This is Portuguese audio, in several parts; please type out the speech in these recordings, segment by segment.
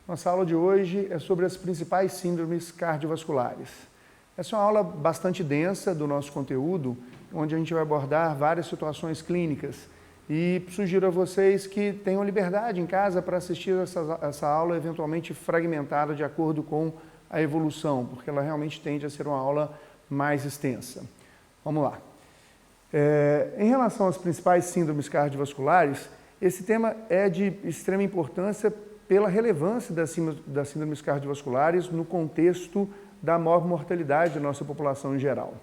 Nossa aula de hoje é sobre as principais síndromes cardiovasculares. Essa é uma aula bastante densa do nosso conteúdo, onde a gente vai abordar várias situações clínicas. E sugiro a vocês que tenham liberdade em casa para assistir essa aula eventualmente fragmentada de acordo com a evolução, porque ela realmente tende a ser uma aula mais extensa. Vamos lá. Em relação às principais síndromes cardiovasculares, esse tema é de extrema importância pela relevância das síndromes cardiovasculares no contexto da maior mortalidade da nossa população em geral.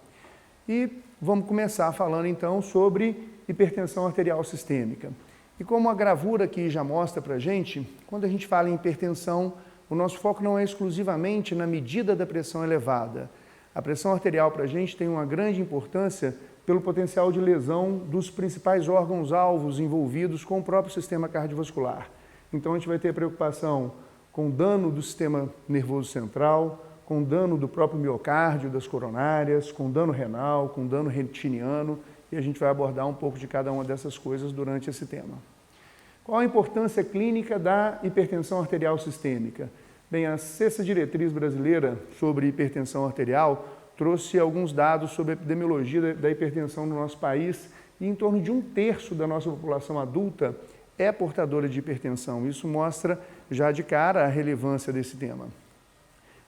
E vamos começar falando então sobre hipertensão arterial sistêmica. E como a gravura aqui já mostra para a gente, quando a gente fala em hipertensão, o nosso foco não é exclusivamente na medida da pressão elevada. A pressão arterial para a gente tem uma grande importância pelo potencial de lesão dos principais órgãos-alvos envolvidos com o próprio sistema cardiovascular. Então a gente vai ter preocupação com dano do sistema nervoso central, com dano do próprio miocárdio, das coronárias, com dano renal, com dano retiniano, e a gente vai abordar um pouco de cada uma dessas coisas durante esse tema. Qual a importância clínica da hipertensão arterial sistêmica? Bem, a Sexta Diretriz Brasileira sobre Hipertensão Arterial trouxe alguns dados sobre a epidemiologia da hipertensão no nosso país, e em torno de 1/3 da nossa população adulta é portadora de hipertensão. Isso mostra já de cara a relevância desse tema.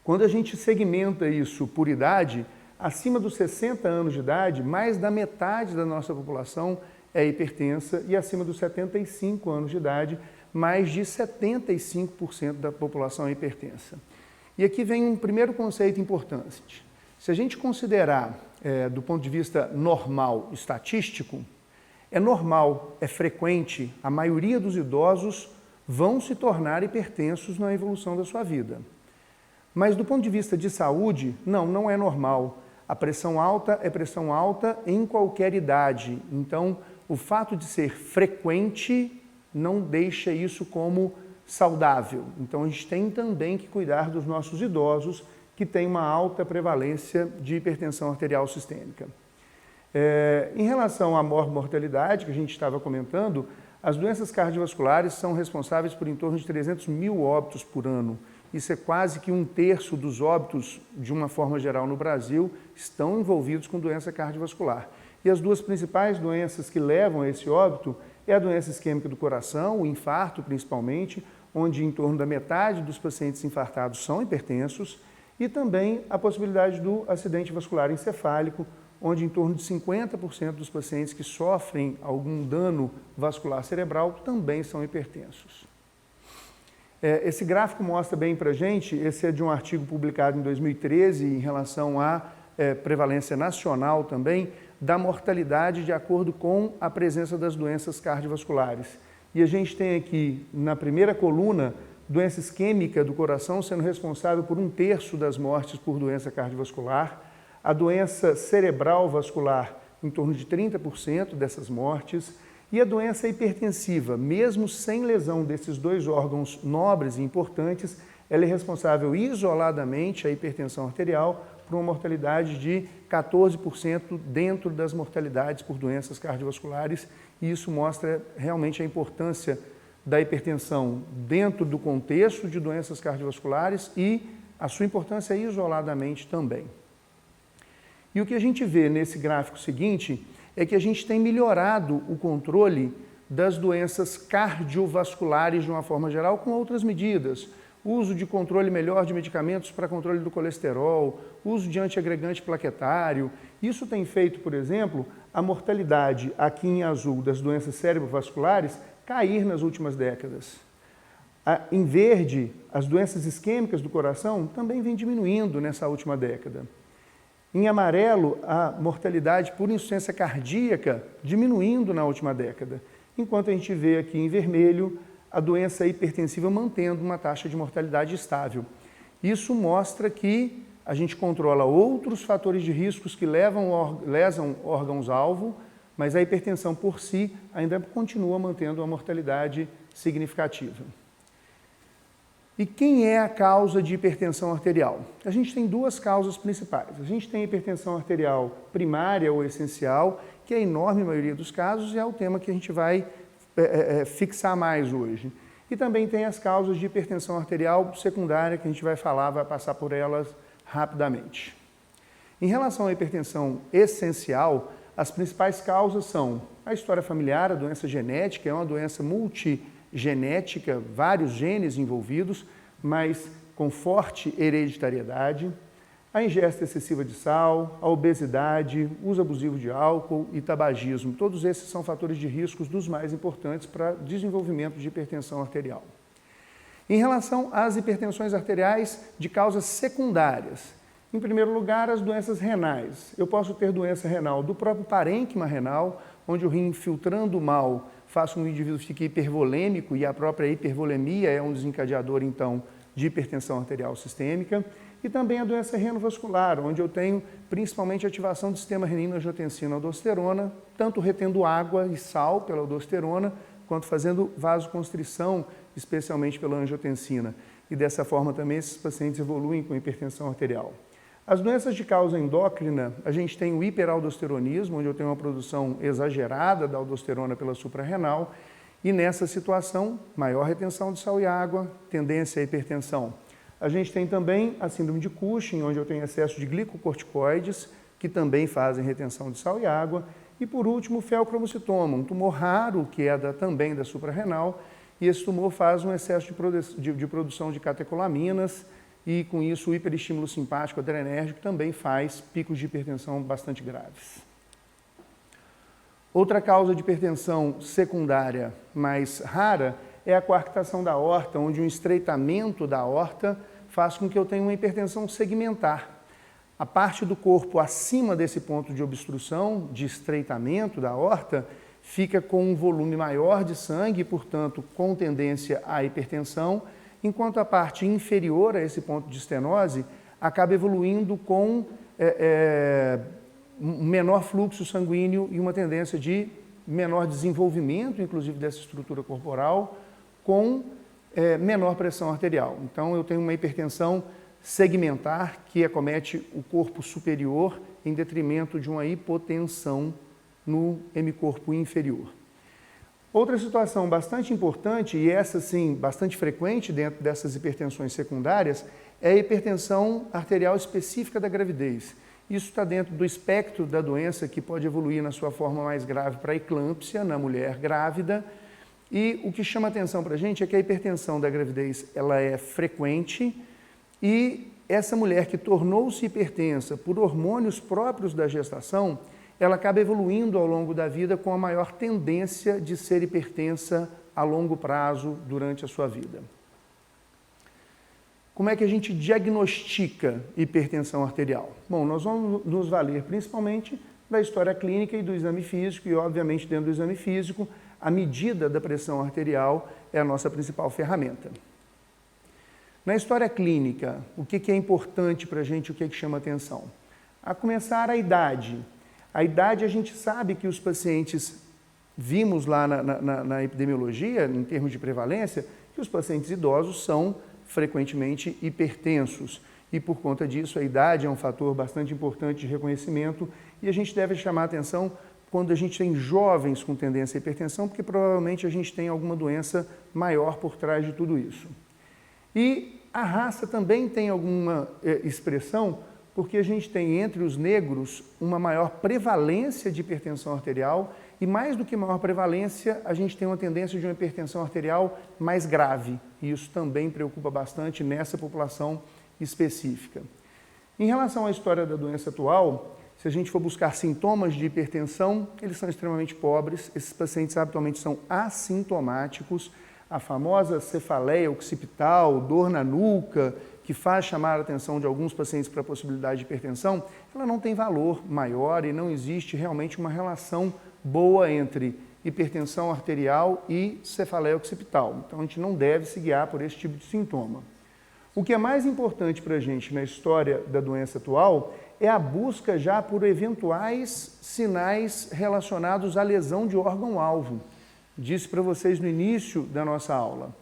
Quando a gente segmenta isso por idade, acima dos 60 anos de idade, mais da metade da nossa população é hipertensa, e acima dos 75 anos de idade, mais de 75% da população é hipertensa. E aqui vem um primeiro conceito importante. Se a gente considerar, do ponto de vista normal, estatístico, é normal, é frequente, a maioria dos idosos vão se tornar hipertensos na evolução da sua vida. Mas do ponto de vista de saúde, não é normal. A pressão alta é pressão alta em qualquer idade. Então, o fato de ser frequente não deixa isso como saudável. Então, a gente tem também que cuidar dos nossos idosos que têm uma alta prevalência de hipertensão arterial sistêmica. Em relação à mortalidade que a gente estava comentando, as doenças cardiovasculares são responsáveis por em torno de 300 mil óbitos por ano. Isso é quase que 1/3 dos óbitos, de uma forma geral, no Brasil, estão envolvidos com doença cardiovascular. E as duas principais doenças que levam a esse óbito é a doença isquêmica do coração, o infarto principalmente, onde em torno da metade dos pacientes infartados são hipertensos, e também a possibilidade do acidente vascular encefálico, onde em torno de 50% dos pacientes que sofrem algum dano vascular cerebral também são hipertensos. Esse gráfico mostra bem para a gente, esse é de um artigo publicado em 2013 em relação à prevalência nacional também, da mortalidade de acordo com a presença das doenças cardiovasculares. E a gente tem aqui, na primeira coluna, doença isquêmica do coração sendo responsável por 1/3 das mortes por doença cardiovascular, a doença cerebral vascular em torno de 30% dessas mortes, e a doença hipertensiva, mesmo sem lesão desses dois órgãos nobres e importantes, ela é responsável isoladamente, a hipertensão arterial, por uma mortalidade de 14% dentro das mortalidades por doenças cardiovasculares, e isso mostra realmente a importância da hipertensão dentro do contexto de doenças cardiovasculares e a sua importância isoladamente também. E o que a gente vê nesse gráfico seguinte é que a gente tem melhorado o controle das doenças cardiovasculares de uma forma geral com outras medidas. Uso de controle melhor de medicamentos para controle do colesterol, uso de antiagregante plaquetário. Isso tem feito, por exemplo, a mortalidade aqui em azul das doenças cerebrovasculares cair nas últimas décadas. Em verde, as doenças isquêmicas do coração também vêm diminuindo nessa última década. Em amarelo, a mortalidade por insuficiência cardíaca diminuindo na última década, enquanto a gente vê aqui em vermelho a doença hipertensiva mantendo uma taxa de mortalidade estável. Isso mostra que a gente controla outros fatores de riscos que lesam órgãos-alvo, mas a hipertensão por si ainda continua mantendo uma mortalidade significativa. E quem é a causa de hipertensão arterial? A gente tem duas causas principais. A gente tem a hipertensão arterial primária ou essencial, que é a enorme maioria dos casos e é o tema que a gente vai fixar mais hoje. E também tem as causas de hipertensão arterial secundária, que a gente vai passar por elas rapidamente. Em relação à hipertensão essencial, as principais causas são a história familiar, a doença genética, é uma doença multigenética, vários genes envolvidos, mas com forte hereditariedade, a ingesta excessiva de sal, a obesidade, uso abusivo de álcool e tabagismo. Todos esses são fatores de riscos dos mais importantes para desenvolvimento de hipertensão arterial. Em relação às hipertensões arteriais de causas secundárias, em primeiro lugar, as doenças renais. Eu posso ter doença renal do próprio parênquima renal, onde o rim filtrando mal faz com que o indivíduo fique hipervolêmico e a própria hipervolemia é um desencadeador, então, de hipertensão arterial sistêmica. E também a doença renovascular, onde eu tenho principalmente ativação do sistema renina-angiotensina-aldosterona, tanto retendo água e sal pela aldosterona, quanto fazendo vasoconstrição, especialmente pela angiotensina. E dessa forma também esses pacientes evoluem com hipertensão arterial. As doenças de causa endócrina, a gente tem o hiperaldosteronismo, onde eu tenho uma produção exagerada da aldosterona pela suprarrenal, e nessa situação, maior retenção de sal e água, tendência à hipertensão. A gente tem também a síndrome de Cushing, onde eu tenho excesso de glicocorticoides, que também fazem retenção de sal e água. E por último, o feocromocitoma, um tumor raro, que é também da suprarrenal, e esse tumor faz um excesso de produção de catecolaminas, e com isso o hiperestímulo simpático adrenérgico também faz picos de hipertensão bastante graves. Outra causa de hipertensão secundária mais rara é a coarctação da aorta, onde um estreitamento da aorta faz com que eu tenha uma hipertensão segmentar. A parte do corpo acima desse ponto de obstrução, de estreitamento da aorta, fica com um volume maior de sangue, portanto, com tendência à hipertensão, enquanto a parte inferior a esse ponto de estenose acaba evoluindo com um menor fluxo sanguíneo e uma tendência de menor desenvolvimento, inclusive dessa estrutura corporal, com menor pressão arterial. Então, eu tenho uma hipertensão segmentar que acomete o corpo superior em detrimento de uma hipotensão no hemicorpo inferior. Outra situação bastante importante, e essa sim bastante frequente dentro dessas hipertensões secundárias, é a hipertensão arterial específica da gravidez. Isso está dentro do espectro da doença que pode evoluir na sua forma mais grave para a eclâmpsia na mulher grávida. E o que chama atenção para a gente é que a hipertensão da gravidez ela é frequente e essa mulher que tornou-se hipertensa por hormônios próprios da gestação, ela acaba evoluindo ao longo da vida com a maior tendência de ser hipertensa a longo prazo durante a sua vida. Como é que a gente diagnostica hipertensão arterial? Bom, nós vamos nos valer principalmente da história clínica e do exame físico, e obviamente dentro do exame físico, a medida da pressão arterial é a nossa principal ferramenta. Na história clínica, o que é importante para a gente, o que chama atenção? A começar a idade. A idade, a gente sabe que os pacientes, vimos lá na epidemiologia, em termos de prevalência, que os pacientes idosos são frequentemente hipertensos. E por conta disso, a idade é um fator bastante importante de reconhecimento e a gente deve chamar a atenção quando a gente tem jovens com tendência à hipertensão, porque provavelmente a gente tem alguma doença maior por trás de tudo isso. E a raça também tem alguma expressão, porque a gente tem entre os negros uma maior prevalência de hipertensão arterial e mais do que maior prevalência, a gente tem uma tendência de uma hipertensão arterial mais grave. E isso também preocupa bastante nessa população específica. Em relação à história da doença atual, se a gente for buscar sintomas de hipertensão, eles são extremamente pobres, esses pacientes habitualmente são assintomáticos, a famosa cefaleia occipital, dor na nuca, que faz chamar a atenção de alguns pacientes para a possibilidade de hipertensão, ela não tem valor maior e não existe realmente uma relação boa entre hipertensão arterial e cefaleia occipital. Então, a gente não deve se guiar por esse tipo de sintoma. O que é mais importante para a gente na história da doença atual é a busca já por eventuais sinais relacionados à lesão de órgão-alvo. Disse para vocês no início da nossa aula.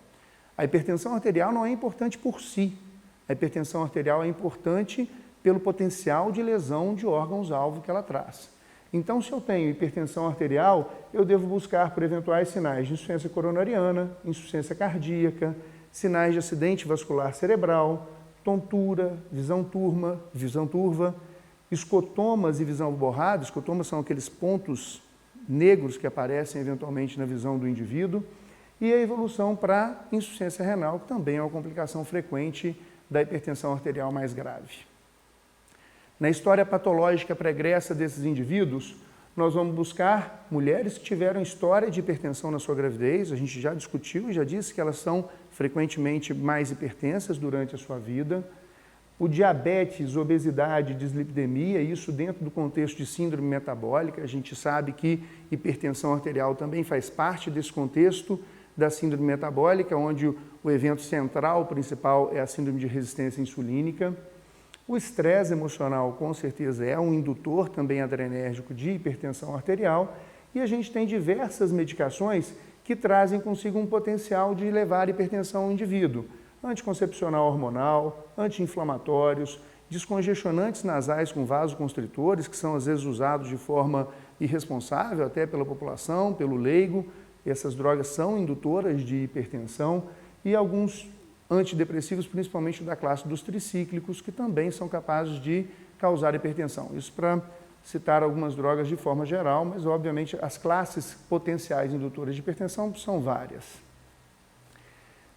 A hipertensão arterial não é importante por si. A hipertensão arterial é importante pelo potencial de lesão de órgãos-alvo que ela traz. Então, se eu tenho hipertensão arterial, eu devo buscar por eventuais sinais de insuficiência coronariana, insuficiência cardíaca, sinais de acidente vascular cerebral, tontura, visão turva, escotomas e visão borrada. Escotomas são aqueles pontos negros que aparecem eventualmente na visão do indivíduo, e a evolução para insuficiência renal, que também é uma complicação frequente da hipertensão arterial mais grave. Na história patológica pregressa desses indivíduos, nós vamos buscar mulheres que tiveram história de hipertensão na sua gravidez. A gente já discutiu e já disse que elas são frequentemente mais hipertensas durante a sua vida. O diabetes, obesidade, dislipidemia, isso dentro do contexto de síndrome metabólica. A gente sabe que hipertensão arterial também faz parte desse contexto da síndrome metabólica, onde o evento central, principal, é a síndrome de resistência insulínica. O estresse emocional, com certeza, é um indutor também adrenérgico de hipertensão arterial, e a gente tem diversas medicações que trazem consigo um potencial de levar a hipertensão ao indivíduo. Anticoncepcional hormonal, anti-inflamatórios, descongestionantes nasais com vasoconstritores, que são às vezes usados de forma irresponsável até pela população, pelo leigo. Essas drogas são indutoras de hipertensão, e alguns antidepressivos, principalmente da classe dos tricíclicos, que também são capazes de causar hipertensão. Isso para citar algumas drogas de forma geral, mas obviamente as classes potenciais indutoras de hipertensão são várias.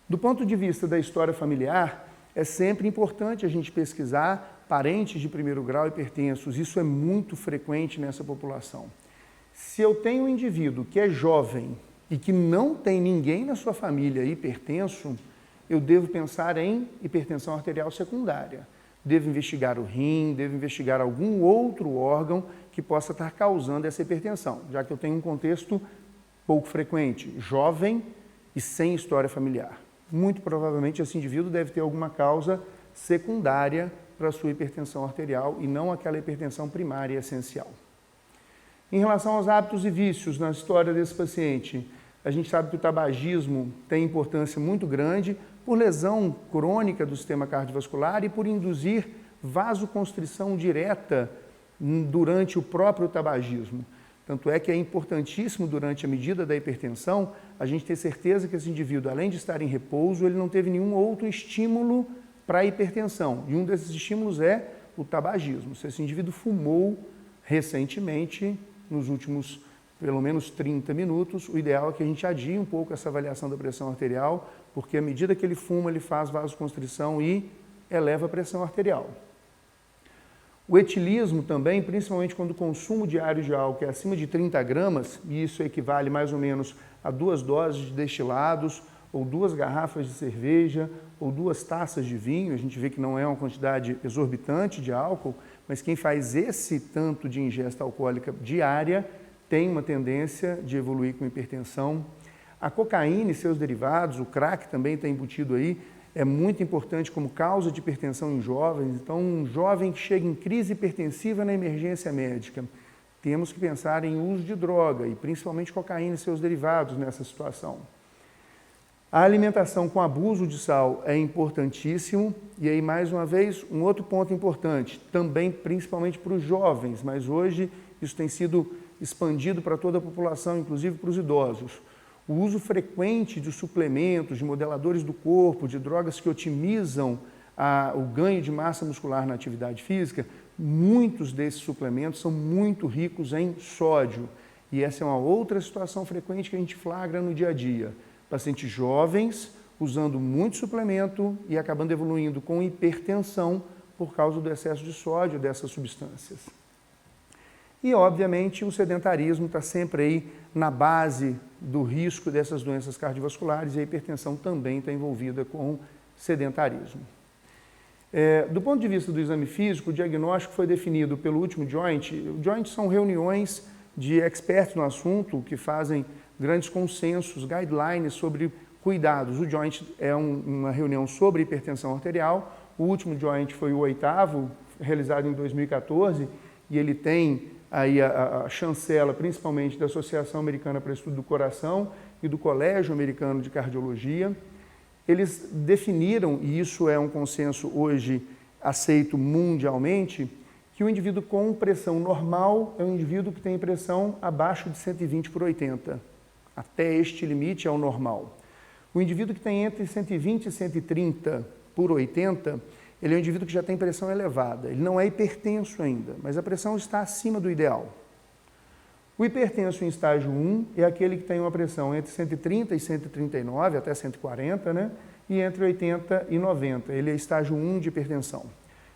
Do ponto de vista da história familiar, é sempre importante a gente pesquisar parentes de primeiro grau hipertensos. Isso é muito frequente nessa população. Se eu tenho um indivíduo que é jovem e que não tem ninguém na sua família hipertenso, eu devo pensar em hipertensão arterial secundária. Devo investigar o rim, devo investigar algum outro órgão que possa estar causando essa hipertensão, já que eu tenho um contexto pouco frequente, jovem e sem história familiar. Muito provavelmente esse indivíduo deve ter alguma causa secundária para a sua hipertensão arterial e não aquela hipertensão primária e essencial. Em relação aos hábitos e vícios na história desse paciente, a gente sabe que o tabagismo tem importância muito grande por lesão crônica do sistema cardiovascular e por induzir vasoconstrição direta durante o próprio tabagismo. Tanto é que é importantíssimo, durante a medida da hipertensão, a gente ter certeza que esse indivíduo, além de estar em repouso, ele não teve nenhum outro estímulo para a hipertensão. E um desses estímulos é o tabagismo. Se esse indivíduo fumou recentemente, nos últimos pelo menos 30 minutos, o ideal é que a gente adie um pouco essa avaliação da pressão arterial, porque à medida que ele fuma, ele faz vasoconstrição e eleva a pressão arterial. O etilismo também, principalmente quando o consumo diário de álcool é acima de 30 gramas, e isso equivale mais ou menos a 2 doses de destilados, ou 2 garrafas de cerveja, ou 2 taças de vinho. A gente vê que não é uma quantidade exorbitante de álcool, mas quem faz esse tanto de ingesta alcoólica diária tem uma tendência de evoluir com hipertensão. A cocaína e seus derivados, o crack também está embutido aí, é muito importante como causa de hipertensão em jovens. Então, um jovem que chega em crise hipertensiva na emergência médica, temos que pensar em uso de droga, e principalmente cocaína e seus derivados nessa situação. A alimentação com abuso de sal é importantíssimo, e aí, mais uma vez, um outro ponto importante, também principalmente para os jovens, mas hoje isso tem sido expandido para toda a população, inclusive para os idosos. O uso frequente de suplementos, de modeladores do corpo, de drogas que otimizam o ganho de massa muscular na atividade física, muitos desses suplementos são muito ricos em sódio. E essa é uma outra situação frequente que a gente flagra no dia a dia. Pacientes jovens usando muito suplemento e acabando evoluindo com hipertensão por causa do excesso de sódio dessas substâncias. E, obviamente, o sedentarismo está sempre aí na base do risco dessas doenças cardiovasculares, e a hipertensão também está envolvida com sedentarismo. Do ponto de vista do exame físico, o diagnóstico foi definido pelo último joint. O joint são reuniões de expertos no assunto que fazem grandes consensos, guidelines sobre cuidados. O joint é uma reunião sobre hipertensão arterial. O último joint foi o 8º, realizado em 2014, e ele tem aí a chancela, principalmente da Associação Americana para o Estudo do Coração e do Colégio Americano de Cardiologia. Eles definiram, e isso é um consenso hoje aceito mundialmente, que o indivíduo com pressão normal é um indivíduo que tem pressão abaixo de 120/80. Até este limite é o normal. O indivíduo que tem entre 120 e 130/80, ele é um indivíduo que já tem pressão elevada. Ele não é hipertenso ainda, mas a pressão está acima do ideal. O hipertenso em estágio 1 é aquele que tem uma pressão entre 130 e 139, até 140, né? E entre 80 e 90. Ele é estágio 1 de hipertensão.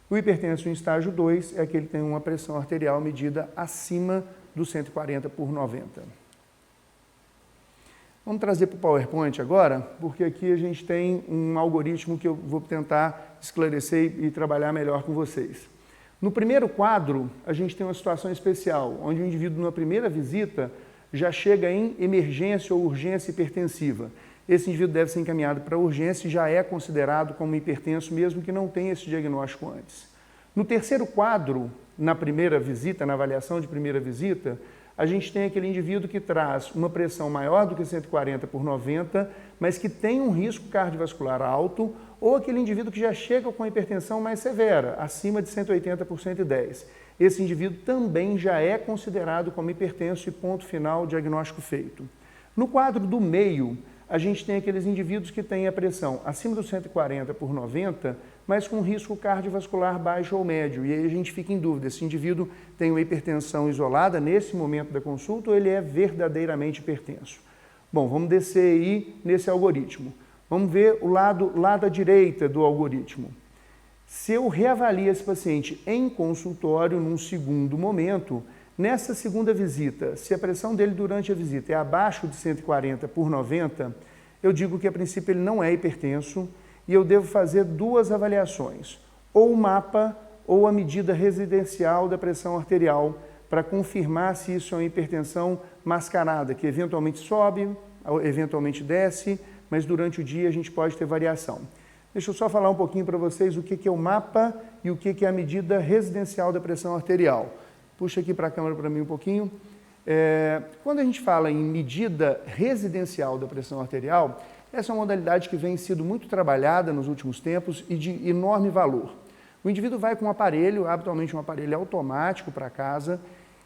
O hipertenso em estágio 2 é aquele que tem uma pressão arterial medida acima dos 140/90. Vamos trazer para o PowerPoint agora, porque aqui a gente tem um algoritmo que eu vou tentar esclarecer e trabalhar melhor com vocês. No primeiro quadro, a gente tem uma situação especial, onde o indivíduo, na primeira visita, já chega em emergência ou urgência hipertensiva. Esse indivíduo deve ser encaminhado para a urgência e já é considerado como hipertenso, mesmo que não tenha esse diagnóstico antes. No terceiro quadro, na primeira visita, na avaliação de primeira visita, a gente tem aquele indivíduo que traz uma pressão maior do que 140/90, mas que tem um risco cardiovascular alto, ou aquele indivíduo que já chega com hipertensão mais severa, acima de 180/110. Esse indivíduo também já é considerado como hipertenso e ponto final, diagnóstico feito. No quadro do meio, a gente tem aqueles indivíduos que têm a pressão acima dos 140/90, mas com risco cardiovascular baixo ou médio. E aí a gente fica em dúvida, esse indivíduo tem uma hipertensão isolada nesse momento da consulta ou ele é verdadeiramente hipertenso? Bom, vamos descer aí nesse algoritmo. Vamos ver o lado à direita do algoritmo. Se eu reavalio esse paciente em consultório num segundo momento, nessa segunda visita, se a pressão dele durante a visita é abaixo de 140/90, eu digo que a princípio ele não é hipertenso e eu devo fazer duas avaliações, ou o mapa ou a medida residencial da pressão arterial, para confirmar se isso é uma hipertensão mascarada, que eventualmente sobe, eventualmente desce, mas durante o dia a gente pode ter variação. Deixa eu só falar um pouquinho para vocês o que é o mapa e o que é a medida residencial da pressão arterial. Puxa aqui para a câmera para mim um pouquinho. Quando a gente fala em medida residencial da pressão arterial, essa é uma modalidade que vem sido muito trabalhada nos últimos tempos e de enorme valor. O indivíduo vai com um aparelho, habitualmente um aparelho automático para casa,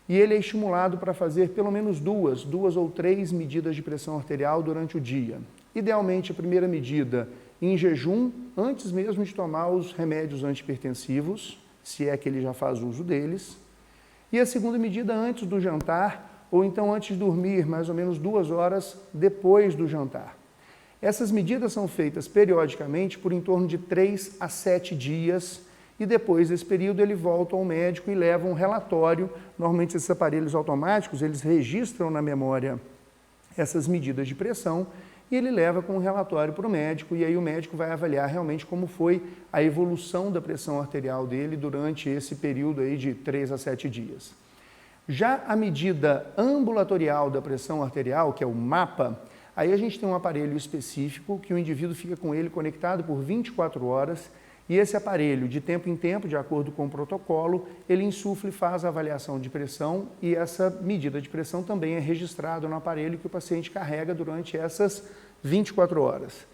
e ele é estimulado para fazer pelo menos duas ou três medidas de pressão arterial durante o dia. Idealmente, a primeira medida em jejum, antes mesmo de tomar os remédios antihipertensivos, se é que ele já faz uso deles. E a segunda medida antes do jantar, ou então antes de dormir, mais ou menos 2 horas depois do jantar. Essas medidas são feitas periodicamente por em torno de 3 a 7 dias, e depois desse período ele volta ao médico e leva um relatório. Normalmente esses aparelhos automáticos, eles registram na memória essas medidas de pressão, e ele leva com um relatório para o médico, e aí o médico vai avaliar realmente como foi a evolução da pressão arterial dele durante esse período aí de 3 a 7 dias. Já a medida ambulatorial da pressão arterial, que é o mapa, aí a gente tem um aparelho específico que o indivíduo fica com ele conectado por 24 horas, e esse aparelho, de tempo em tempo, de acordo com o protocolo, ele insufla e faz a avaliação de pressão, e essa medida de pressão também é registrada no aparelho que o paciente carrega durante essas 24 horas.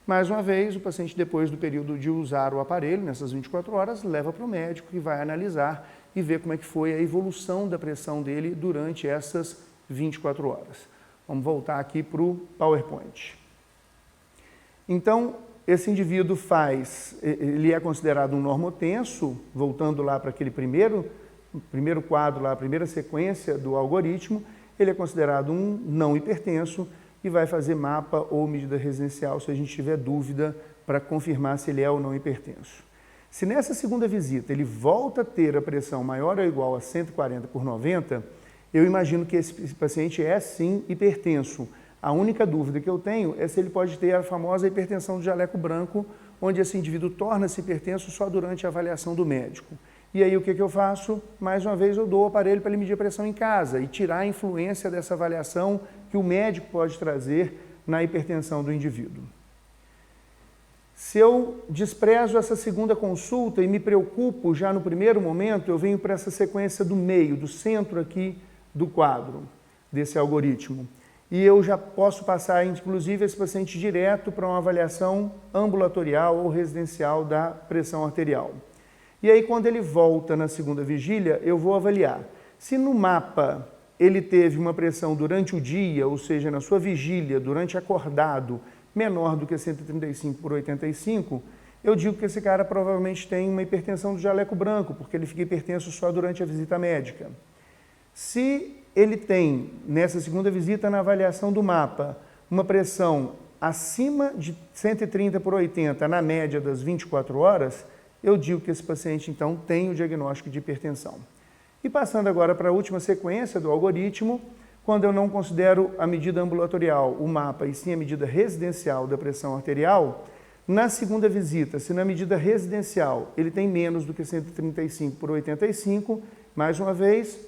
Mais uma vez, o paciente, depois do período de usar o aparelho, nessas 24 horas, leva para o médico que vai analisar e ver como é que foi a evolução da pressão dele durante essas 24 horas. Vamos voltar aqui para o PowerPoint. Então, esse indivíduo ele é considerado um normotenso, voltando lá para aquele primeiro quadro, lá, a primeira sequência do algoritmo, ele é considerado um não hipertenso e vai fazer mapa ou medida residencial se a gente tiver dúvida para confirmar se ele é ou não hipertenso. Se nessa segunda visita ele volta a ter a pressão maior ou igual a 140/90, eu imagino que esse paciente é sim hipertenso. A única dúvida que eu tenho é se ele pode ter a famosa hipertensão do jaleco branco, onde esse indivíduo torna-se hipertenso só durante a avaliação do médico. E aí o que eu faço? Mais uma vez eu dou o aparelho para ele medir a pressão em casa e tirar a influência dessa avaliação que o médico pode trazer na hipertensão do indivíduo. Se eu desprezo essa segunda consulta e me preocupo já no primeiro momento, eu venho para essa sequência do meio, do centro aqui do quadro, desse algoritmo. E eu já posso passar, inclusive, esse paciente direto para uma avaliação ambulatorial ou residencial da pressão arterial. E aí, quando ele volta na segunda vigília, eu vou avaliar. Se no mapa ele teve uma pressão durante o dia, ou seja, na sua vigília, durante acordado, menor do que 135/85, eu digo que esse cara provavelmente tem uma hipertensão do jaleco branco, porque ele fica hipertenso só durante a visita médica. Se ele tem, nessa segunda visita, na avaliação do mapa, uma pressão acima de 130/80 na média das 24 horas, eu digo que esse paciente, então, tem o diagnóstico de hipertensão. E passando agora para a última sequência do algoritmo, quando eu não considero a medida ambulatorial, o mapa, e sim a medida residencial da pressão arterial, na segunda visita, se na medida residencial ele tem menos do que 135/85, mais uma vez,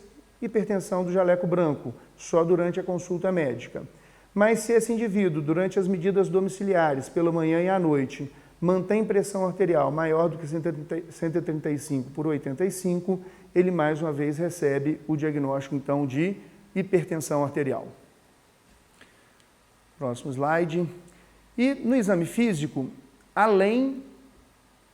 hipertensão do jaleco branco, só durante a consulta médica. Mas se esse indivíduo, durante as medidas domiciliares, pela manhã e à noite, mantém pressão arterial maior do que 135/85, ele mais uma vez recebe o diagnóstico, então, de hipertensão arterial. Próximo slide. E no exame físico, além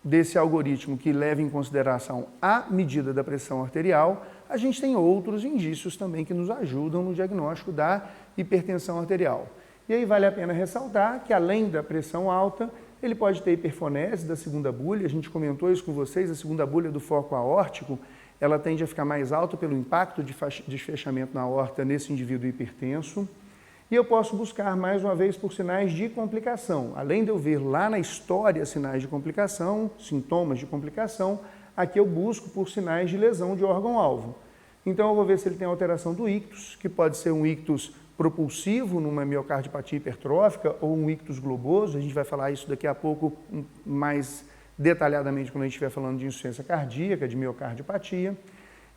desse algoritmo que leva em consideração a medida da pressão arterial, a gente tem outros indícios também que nos ajudam no diagnóstico da hipertensão arterial. E aí vale a pena ressaltar que, além da pressão alta, ele pode ter hiperfonese da segunda bulha. A gente comentou isso com vocês, a segunda bulha do foco aórtico, ela tende a ficar mais alta pelo impacto de desfechamento na aorta nesse indivíduo hipertenso. E eu posso buscar, mais uma vez, por sinais de complicação. Além de eu ver lá na história sinais de complicação, sintomas de complicação, aqui eu busco por sinais de lesão de órgão-alvo. Então eu vou ver se ele tem alteração do ictus, que pode ser um ictus propulsivo numa miocardiopatia hipertrófica ou um ictus globoso. A gente vai falar isso daqui a pouco mais detalhadamente quando a gente estiver falando de insuficiência cardíaca, de miocardiopatia.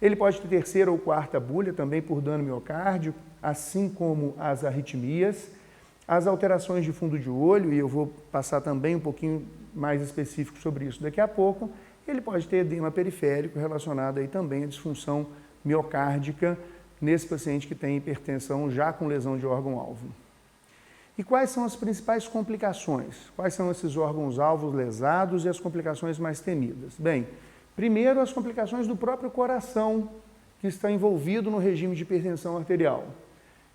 Ele pode ter terceira ou quarta bulha também por dano miocárdio, assim como as arritmias, as alterações de fundo de olho, e eu vou passar também um pouquinho mais específico sobre isso daqui a pouco. Ele pode ter edema periférico relacionado aí também à disfunção miocárdica nesse paciente que tem hipertensão já com lesão de órgão-alvo. E quais são as principais complicações? Quais são esses órgãos-alvos lesados e as complicações mais temidas? Bem, primeiro as complicações do próprio coração, que está envolvido no regime de hipertensão arterial.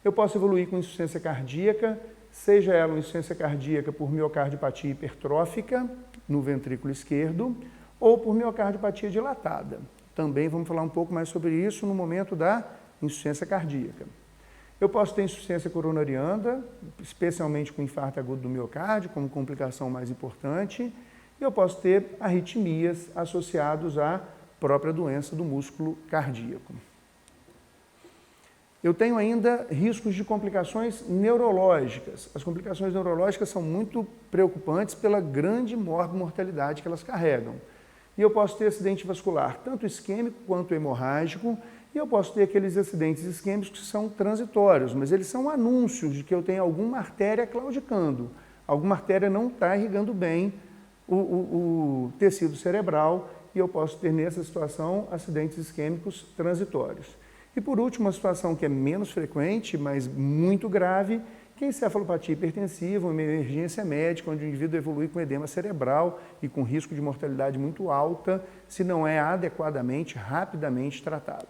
Eu posso evoluir com insuficiência cardíaca, seja ela uma insuficiência cardíaca por miocardiopatia hipertrófica no ventrículo esquerdo, ou por miocardiopatia dilatada. Também vamos falar um pouco mais sobre isso no momento da insuficiência cardíaca. Eu posso ter insuficiência coronariana, especialmente com infarto agudo do miocárdio, como complicação mais importante, e eu posso ter arritmias associadas à própria doença do músculo cardíaco. Eu tenho ainda riscos de complicações neurológicas. As complicações neurológicas são muito preocupantes pela grande mortalidade que elas carregam. E eu posso ter acidente vascular, tanto isquêmico quanto hemorrágico, e eu posso ter aqueles acidentes isquêmicos que são transitórios, mas eles são anúncios de que eu tenho alguma artéria claudicando, alguma artéria não está irrigando bem o tecido cerebral, e eu posso ter nessa situação acidentes isquêmicos transitórios. E por último, uma situação que é menos frequente, mas muito grave, que é a encefalopatia hipertensiva, uma emergência médica, onde o indivíduo evolui com edema cerebral e com risco de mortalidade muito alta, se não é adequadamente, rapidamente tratado.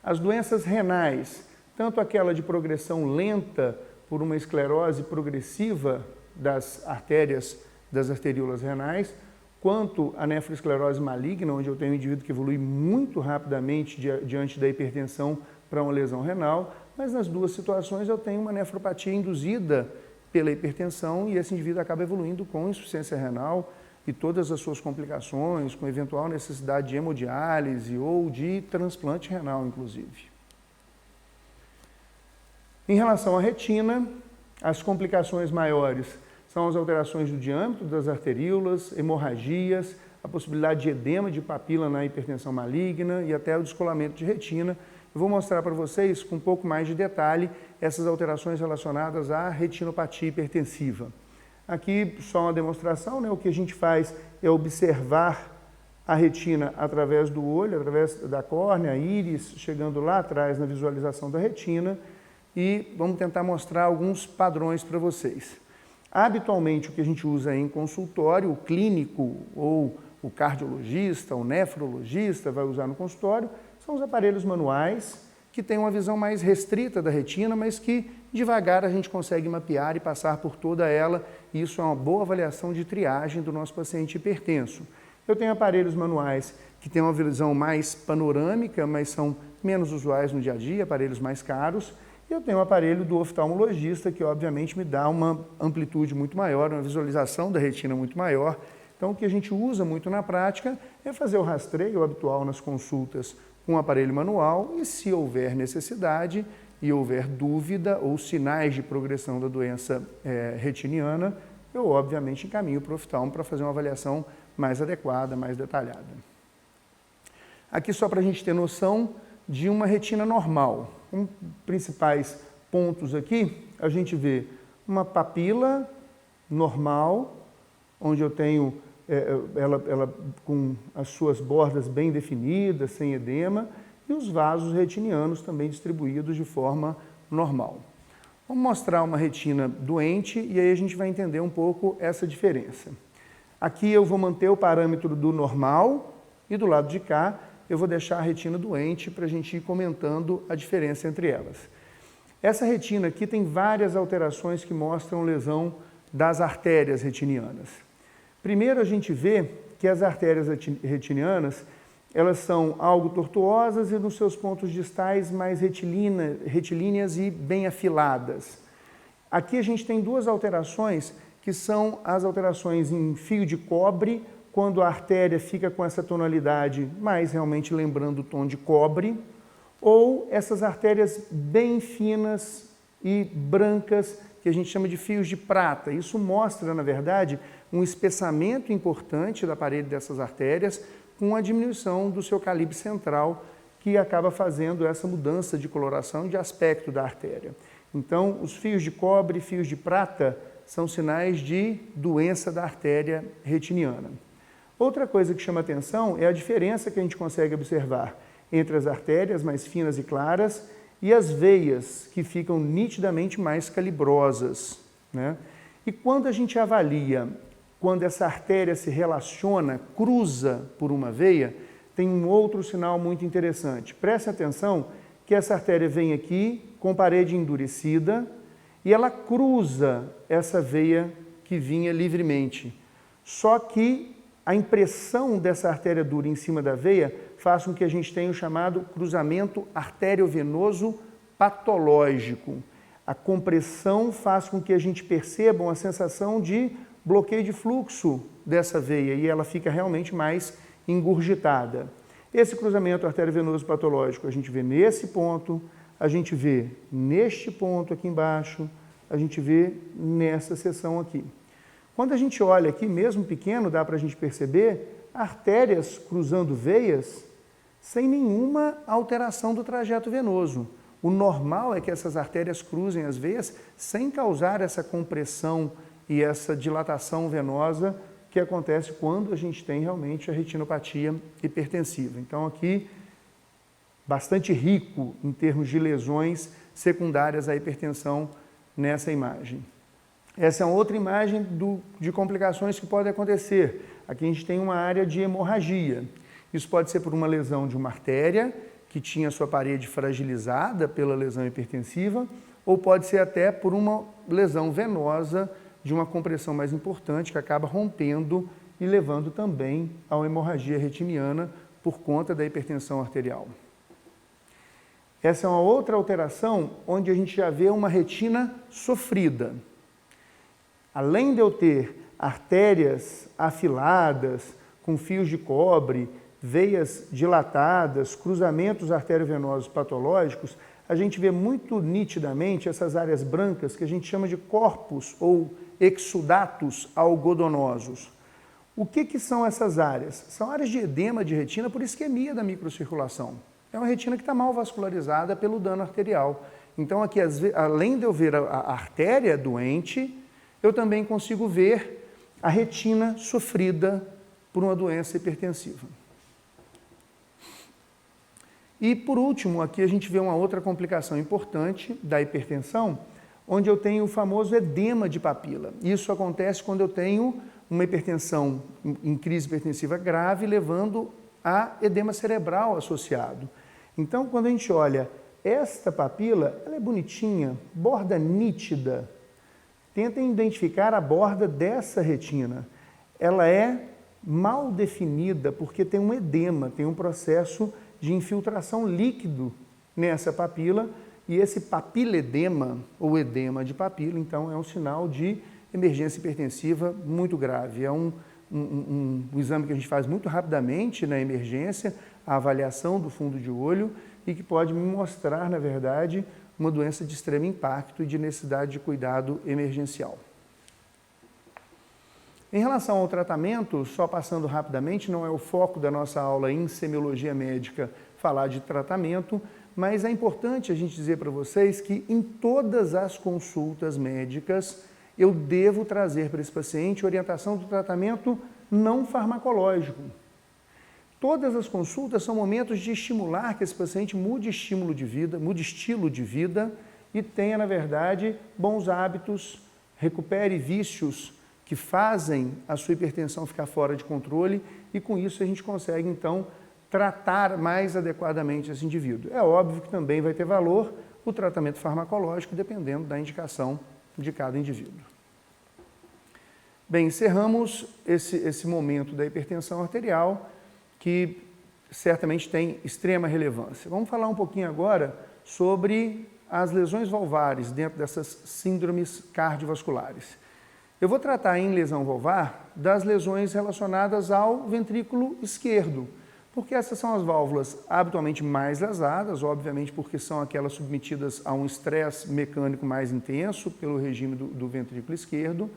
As doenças renais, tanto aquela de progressão lenta por uma esclerose progressiva das artérias, das arteríolas renais, quanto a nefroesclerose maligna, onde eu tenho um indivíduo que evolui muito rapidamente diante da hipertensão para uma lesão renal, mas nas duas situações eu tenho uma nefropatia induzida pela hipertensão e esse indivíduo acaba evoluindo com insuficiência renal e todas as suas complicações, com eventual necessidade de hemodiálise ou de transplante renal, inclusive. Em relação à retina, as complicações maiores são as alterações do diâmetro das arteríolas, hemorragias, a possibilidade de edema de papila na hipertensão maligna e até o descolamento de retina. Eu vou mostrar para vocês com um pouco mais de detalhe essas alterações relacionadas à retinopatia hipertensiva. Aqui só uma demonstração, né? O que a gente faz é observar a retina através do olho, através da córnea, íris, chegando lá atrás na visualização da retina e vamos tentar mostrar alguns padrões para vocês. Habitualmente o que a gente usa em consultório, o clínico ou o cardiologista, o nefrologista vai usar no consultório, são os aparelhos manuais que têm uma visão mais restrita da retina, mas que devagar a gente consegue mapear e passar por toda ela, e isso é uma boa avaliação de triagem do nosso paciente hipertenso. Eu tenho aparelhos manuais que têm uma visão mais panorâmica, mas são menos usuais no dia a dia, aparelhos mais caros, e eu tenho o aparelho do oftalmologista, que obviamente me dá uma amplitude muito maior, uma visualização da retina muito maior. Então, o que a gente usa muito na prática é fazer o rastreio habitual nas consultas com o aparelho manual e, se houver necessidade e houver dúvida ou sinais de progressão da doença retiniana, eu obviamente encaminho para o oftalmo para fazer uma avaliação mais adequada, mais detalhada. Aqui só para a gente ter noção de uma retina normal. Como principais pontos aqui, a gente vê uma papila normal, onde eu tenho ela com as suas bordas bem definidas, sem edema, e os vasos retinianos também distribuídos de forma normal. Vamos mostrar uma retina doente e aí a gente vai entender um pouco essa diferença. Aqui eu vou manter o parâmetro do normal e do lado de cá eu vou deixar a retina doente para a gente ir comentando a diferença entre elas. Essa retina aqui tem várias alterações que mostram lesão das artérias retinianas. Primeiro a gente vê que as artérias retinianas, elas são algo tortuosas e nos seus pontos distais mais retilíneas e bem afiladas. Aqui a gente tem duas alterações que são as alterações em fio de cobre, quando a artéria fica com essa tonalidade mais realmente lembrando o tom de cobre, ou essas artérias bem finas e brancas, que a gente chama de fios de prata. Isso mostra, na verdade, um espessamento importante da parede dessas artérias com a diminuição do seu calibre central, que acaba fazendo essa mudança de coloração e de aspecto da artéria. Então, os fios de cobre e fios de prata são sinais de doença da artéria retiniana. Outra coisa que chama atenção é a diferença que a gente consegue observar entre as artérias mais finas e claras e as veias, que ficam nitidamente mais calibrosas, né? E quando a gente avalia, quando essa artéria se relaciona, cruza por uma veia, tem um outro sinal muito interessante. Preste atenção que essa artéria vem aqui com parede endurecida e ela cruza essa veia que vinha livremente. Só que a impressão dessa artéria dura em cima da veia faz com que a gente tenha o chamado cruzamento arteriovenoso patológico. A compressão faz com que a gente perceba uma sensação de bloqueio de fluxo dessa veia e ela fica realmente mais engurgitada. Esse cruzamento arteriovenoso patológico a gente vê nesse ponto, a gente vê neste ponto aqui embaixo, a gente vê nessa seção aqui. Quando a gente olha aqui, mesmo pequeno, dá para a gente perceber artérias cruzando veias sem nenhuma alteração do trajeto venoso. O normal é que essas artérias cruzem as veias sem causar essa compressão e essa dilatação venosa que acontece quando a gente tem realmente a retinopatia hipertensiva. Então aqui, bastante rico em termos de lesões secundárias à hipertensão nessa imagem. Essa é uma outra imagem de complicações que podem acontecer. Aqui a gente tem uma área de hemorragia. Isso pode ser por uma lesão de uma artéria, que tinha sua parede fragilizada pela lesão hipertensiva, ou pode ser até por uma lesão venosa de uma compressão mais importante, que acaba rompendo e levando também a uma hemorragia retiniana por conta da hipertensão arterial. Essa é uma outra alteração onde a gente já vê uma retina sofrida. Além de eu ter artérias afiladas, com fios de cobre, veias dilatadas, cruzamentos arteriovenosos patológicos, a gente vê muito nitidamente essas áreas brancas que a gente chama de corpos ou exudatos algodonosos. O que são essas áreas? São áreas de edema de retina por isquemia da microcirculação. É uma retina que está mal vascularizada pelo dano arterial. Então aqui, além de eu ver a artéria doente, eu também consigo ver a retina sofrida por uma doença hipertensiva. E, por último, aqui a gente vê uma outra complicação importante da hipertensão, onde eu tenho o famoso edema de papila. Isso acontece quando eu tenho uma hipertensão em crise hipertensiva grave, levando a edema cerebral associado. Então, quando a gente olha esta papila, ela é bonitinha, borda nítida. Tentem identificar a borda dessa retina. Ela é mal definida porque tem um edema, tem um processo de infiltração líquido nessa papila, e esse papiledema, ou edema de papila, então é um sinal de emergência hipertensiva muito grave. É um exame que a gente faz muito rapidamente na emergência, a avaliação do fundo de olho, e que pode me mostrar, na verdade, uma doença de extremo impacto e de necessidade de cuidado emergencial. Em relação ao tratamento, só passando rapidamente, não é o foco da nossa aula em semiologia médica falar de tratamento, mas é importante a gente dizer para vocês que em todas as consultas médicas eu devo trazer para esse paciente orientação do tratamento não farmacológico. Todas as consultas são momentos de estimular que esse paciente mude estilo de vida e tenha, na verdade, bons hábitos, recupere vícios que fazem a sua hipertensão ficar fora de controle, e com isso a gente consegue, então, tratar mais adequadamente esse indivíduo. É óbvio que também vai ter valor o tratamento farmacológico, dependendo da indicação de cada indivíduo. Bem, encerramos esse momento da hipertensão arterial, que certamente tem extrema relevância. Vamos falar um pouquinho agora sobre as lesões valvares dentro dessas síndromes cardiovasculares. Eu vou tratar em lesão valvar das lesões relacionadas ao ventrículo esquerdo, porque essas são as válvulas habitualmente mais lesadas, obviamente porque são aquelas submetidas a um estresse mecânico mais intenso pelo regime do ventrículo esquerdo.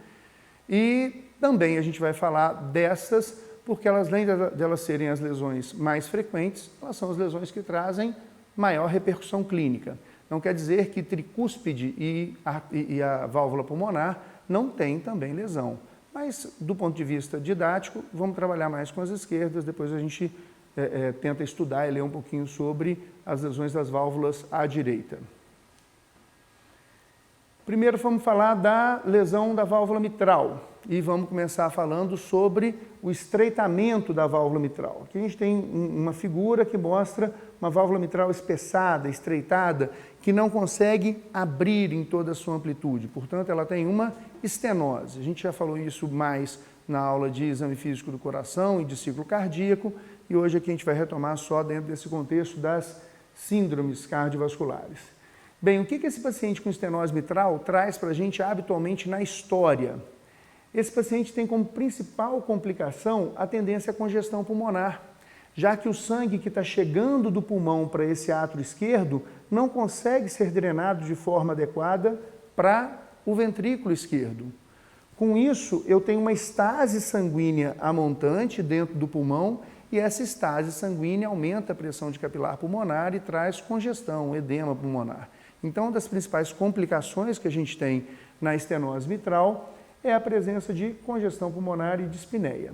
E também a gente vai falar dessas porque elas, além de elas serem as lesões mais frequentes, elas são as lesões que trazem maior repercussão clínica. Não quer dizer que tricúspide e a válvula pulmonar não tem também lesão. Mas, do ponto de vista didático, vamos trabalhar mais com as esquerdas, depois a gente tenta estudar e ler um pouquinho sobre as lesões das válvulas à direita. Primeiro vamos falar da lesão da válvula mitral e vamos começar falando sobre o estreitamento da válvula mitral. Aqui a gente tem uma figura que mostra uma válvula mitral espessada, estreitada, que não consegue abrir em toda a sua amplitude. Portanto, ela tem uma estenose. A gente já falou isso mais na aula de exame físico do coração e de ciclo cardíaco, e hoje aqui a gente vai retomar só dentro desse contexto das síndromes cardiovasculares. Bem, o que esse paciente com estenose mitral traz para a gente habitualmente na história? Esse paciente tem como principal complicação a tendência à congestão pulmonar, já que o sangue que está chegando do pulmão para esse átrio esquerdo não consegue ser drenado de forma adequada para o ventrículo esquerdo. Com isso, eu tenho uma estase sanguínea amontante dentro do pulmão, e essa estase sanguínea aumenta a pressão de capilar pulmonar e traz congestão, edema pulmonar. Então, uma das principais complicações que a gente tem na estenose mitral é a presença de congestão pulmonar e dispneia.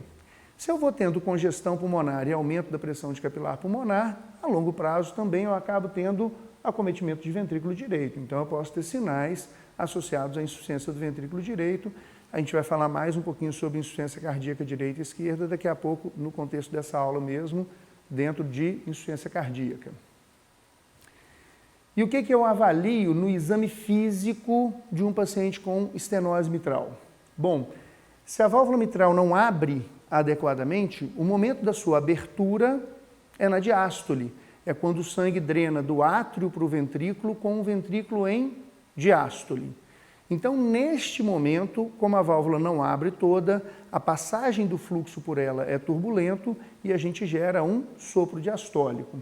Se eu vou tendo congestão pulmonar e aumento da pressão de capilar pulmonar, a longo prazo também eu acabo tendo acometimento de ventrículo direito. Então, eu posso ter sinais associados à insuficiência do ventrículo direito. A gente vai falar mais um pouquinho sobre insuficiência cardíaca direita e esquerda daqui a pouco, no contexto dessa aula mesmo, dentro de insuficiência cardíaca. E o que eu avalio no exame físico de um paciente com estenose mitral? Bom, se a válvula mitral não abre adequadamente, o momento da sua abertura é na diástole. É quando o sangue drena do átrio para o ventrículo com o ventrículo em diástole. Então, neste momento, como a válvula não abre toda, a passagem do fluxo por ela é turbulento e a gente gera um sopro diastólico.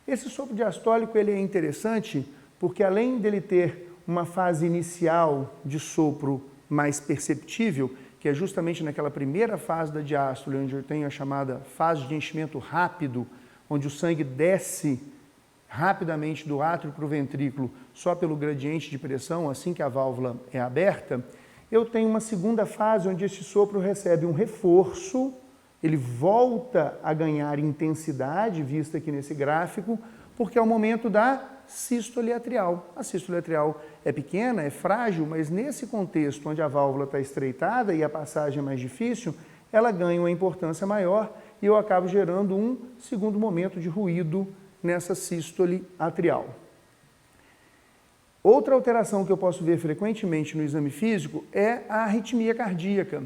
Esse sopro diastólico ele é interessante porque, além dele ter uma fase inicial de sopro mais perceptível, que é justamente naquela primeira fase da diástole, onde eu tenho a chamada fase de enchimento rápido, onde o sangue desce rapidamente do átrio para o ventrículo só pelo gradiente de pressão, assim que a válvula é aberta, eu tenho uma segunda fase onde esse sopro recebe um reforço, ele volta a ganhar intensidade, vista aqui nesse gráfico, porque é o momento da sístole atrial. A sístole atrial é pequena, é frágil, mas nesse contexto onde a válvula está estreitada e a passagem é mais difícil, ela ganha uma importância maior e eu acabo gerando um segundo momento de ruído nessa sístole atrial. Outra alteração que eu posso ver frequentemente no exame físico é a arritmia cardíaca.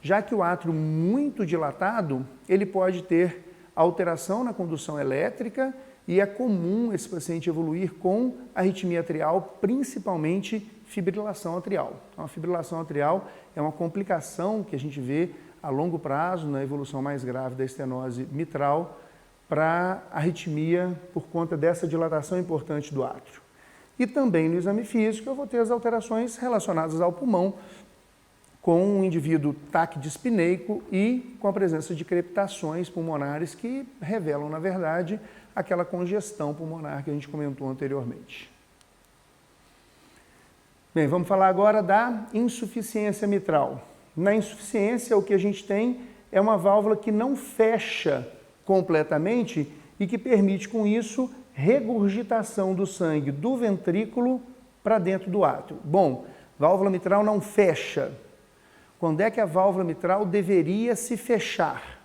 Já que o átrio muito dilatado, ele pode ter alteração na condução elétrica e é comum esse paciente evoluir com arritmia atrial, principalmente fibrilação atrial. Então, a fibrilação atrial é uma complicação que a gente vê a longo prazo na evolução mais grave da estenose mitral para arritmia por conta dessa dilatação importante do átrio. E também no exame físico eu vou ter as alterações relacionadas ao pulmão, com um indivíduo taquidispineico e com a presença de crepitações pulmonares que revelam, na verdade, aquela congestão pulmonar que a gente comentou anteriormente. Bem, vamos falar agora da insuficiência mitral. Na insuficiência, o que a gente tem é uma válvula que não fecha completamente e que permite, com isso, regurgitação do sangue do ventrículo para dentro do átrio. Bom, válvula mitral não fecha. Quando é que a válvula mitral deveria se fechar?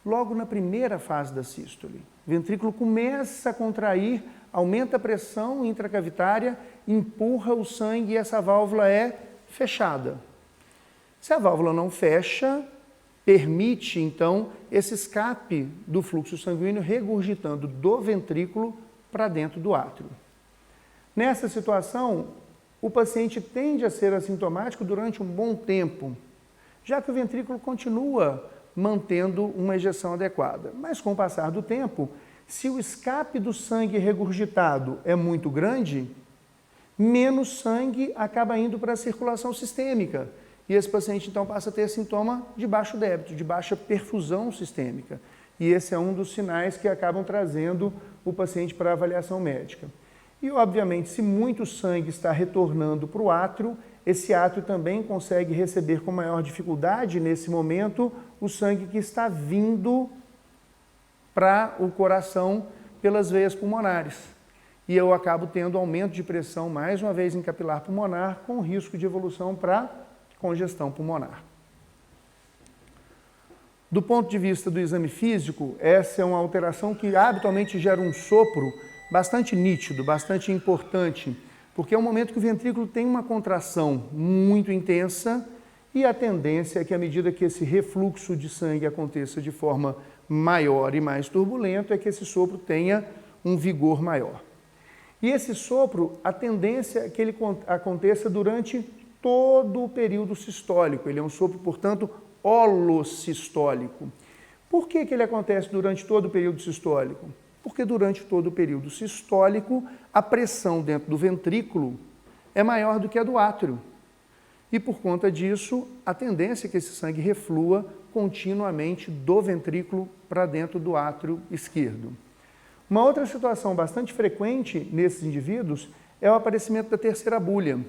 Logo na primeira fase da sístole. O ventrículo começa a contrair, aumenta a pressão intracavitária, empurra o sangue e essa válvula é fechada. Se a válvula não fecha, permite, então, esse escape do fluxo sanguíneo regurgitando do ventrículo para dentro do átrio. Nessa situação, o paciente tende a ser assintomático durante um bom tempo, já que o ventrículo continua mantendo uma ejeção adequada. Mas com o passar do tempo, se o escape do sangue regurgitado é muito grande, menos sangue acaba indo para a circulação sistêmica. E esse paciente, então, passa a ter sintoma de baixo débito, de baixa perfusão sistêmica. E esse é um dos sinais que acabam trazendo o paciente para a avaliação médica. E, obviamente, se muito sangue está retornando para o átrio, esse átrio também consegue receber com maior dificuldade, nesse momento, o sangue que está vindo para o coração pelas veias pulmonares. E eu acabo tendo aumento de pressão, mais uma vez, em capilar pulmonar, com risco de evolução para congestão pulmonar. Do ponto de vista do exame físico, essa é uma alteração que habitualmente gera um sopro bastante nítido, bastante importante, porque é um momento que o ventrículo tem uma contração muito intensa e a tendência é que, à medida que esse refluxo de sangue aconteça de forma maior e mais turbulento, é que esse sopro tenha um vigor maior. E esse sopro, a tendência é que ele aconteça durante todo o período sistólico. Ele é um sopro, portanto, holossistólico. Por que ele acontece durante todo o período sistólico? Porque durante todo o período sistólico, a pressão dentro do ventrículo é maior do que a do átrio. E por conta disso, a tendência é que esse sangue reflua continuamente do ventrículo para dentro do átrio esquerdo. Uma outra situação bastante frequente nesses indivíduos é o aparecimento da terceira bulha.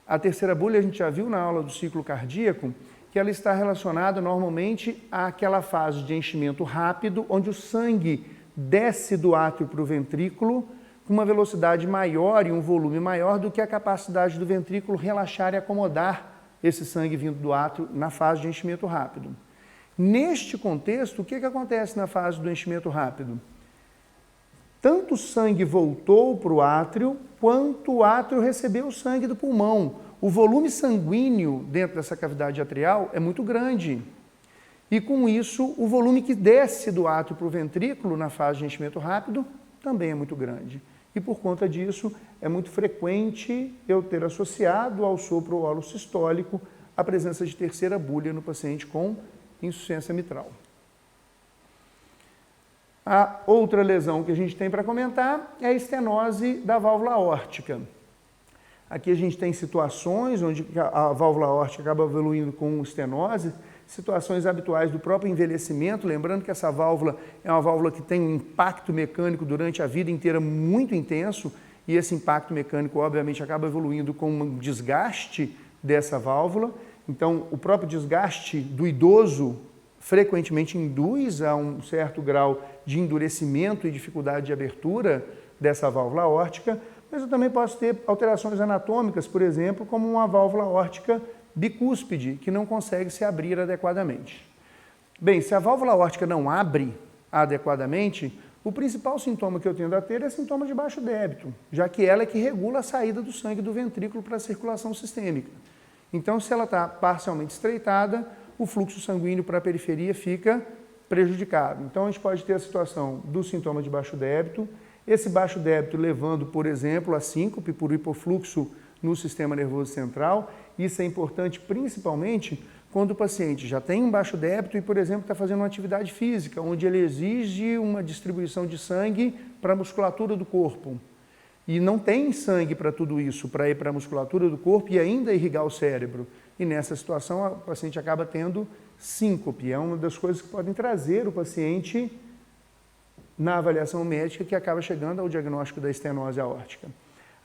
A terceira bulha a gente já viu na aula do ciclo cardíaco, que ela está relacionada normalmente àquela fase de enchimento rápido, onde o sangue desce do átrio para o ventrículo com uma velocidade maior e um volume maior do que a capacidade do ventrículo relaxar e acomodar esse sangue vindo do átrio na fase de enchimento rápido. Neste contexto, o que acontece na fase do enchimento rápido? Tanto o sangue voltou para o átrio, quanto o átrio recebeu o sangue do pulmão. O volume sanguíneo dentro dessa cavidade atrial é muito grande. E com isso, o volume que desce do átrio para o ventrículo na fase de enchimento rápido também é muito grande. E por conta disso, é muito frequente eu ter associado ao sopro holossistólico a presença de terceira bulha no paciente com insuficiência mitral. A outra lesão que a gente tem para comentar é a estenose da válvula aórtica. Aqui a gente tem situações onde a válvula aórtica acaba evoluindo com estenose, situações habituais do próprio envelhecimento, lembrando que essa válvula é uma válvula que tem um impacto mecânico durante a vida inteira muito intenso, e esse impacto mecânico, obviamente, acaba evoluindo com um desgaste dessa válvula. Então, o próprio desgaste do idoso frequentemente induz a um certo grau de endurecimento e dificuldade de abertura dessa válvula aórtica, mas eu também posso ter alterações anatômicas, por exemplo, como uma válvula aórtica bicúspide, que não consegue se abrir adequadamente. Bem, se a válvula aórtica não abre adequadamente, o principal sintoma que eu tendo a ter é sintoma de baixo débito, já que ela é que regula a saída do sangue do ventrículo para a circulação sistêmica. Então, se ela está parcialmente estreitada, o fluxo sanguíneo para a periferia fica prejudicado. Então, a gente pode ter a situação do sintoma de baixo débito, esse baixo débito levando, por exemplo, a síncope por hipofluxo no sistema nervoso central. Isso é importante principalmente quando o paciente já tem um baixo débito e, por exemplo, está fazendo uma atividade física, onde ele exige uma distribuição de sangue para a musculatura do corpo. E não tem sangue para tudo isso, para ir para a musculatura do corpo e ainda irrigar o cérebro. E nessa situação, o paciente acaba tendo síncope. É uma das coisas que podem trazer o paciente na avaliação médica, que acaba chegando ao diagnóstico da estenose aórtica.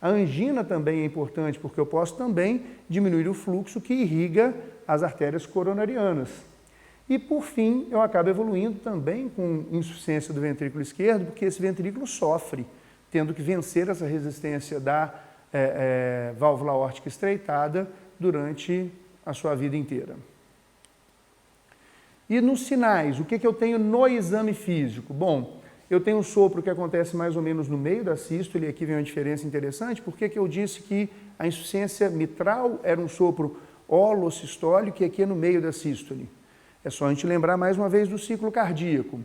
A angina também é importante, porque eu posso também diminuir o fluxo que irriga as artérias coronarianas. E, por fim, eu acabo evoluindo também com insuficiência do ventrículo esquerdo, porque esse ventrículo sofre, tendo que vencer essa resistência da válvula aórtica estreitada durante a sua vida inteira. E nos sinais, o que eu tenho no exame físico? Bom, eu tenho um sopro que acontece mais ou menos no meio da sístole, e aqui vem uma diferença interessante, porque eu disse que a insuficiência mitral era um sopro holossistólico e aqui é no meio da sístole. É só a gente lembrar mais uma vez do ciclo cardíaco.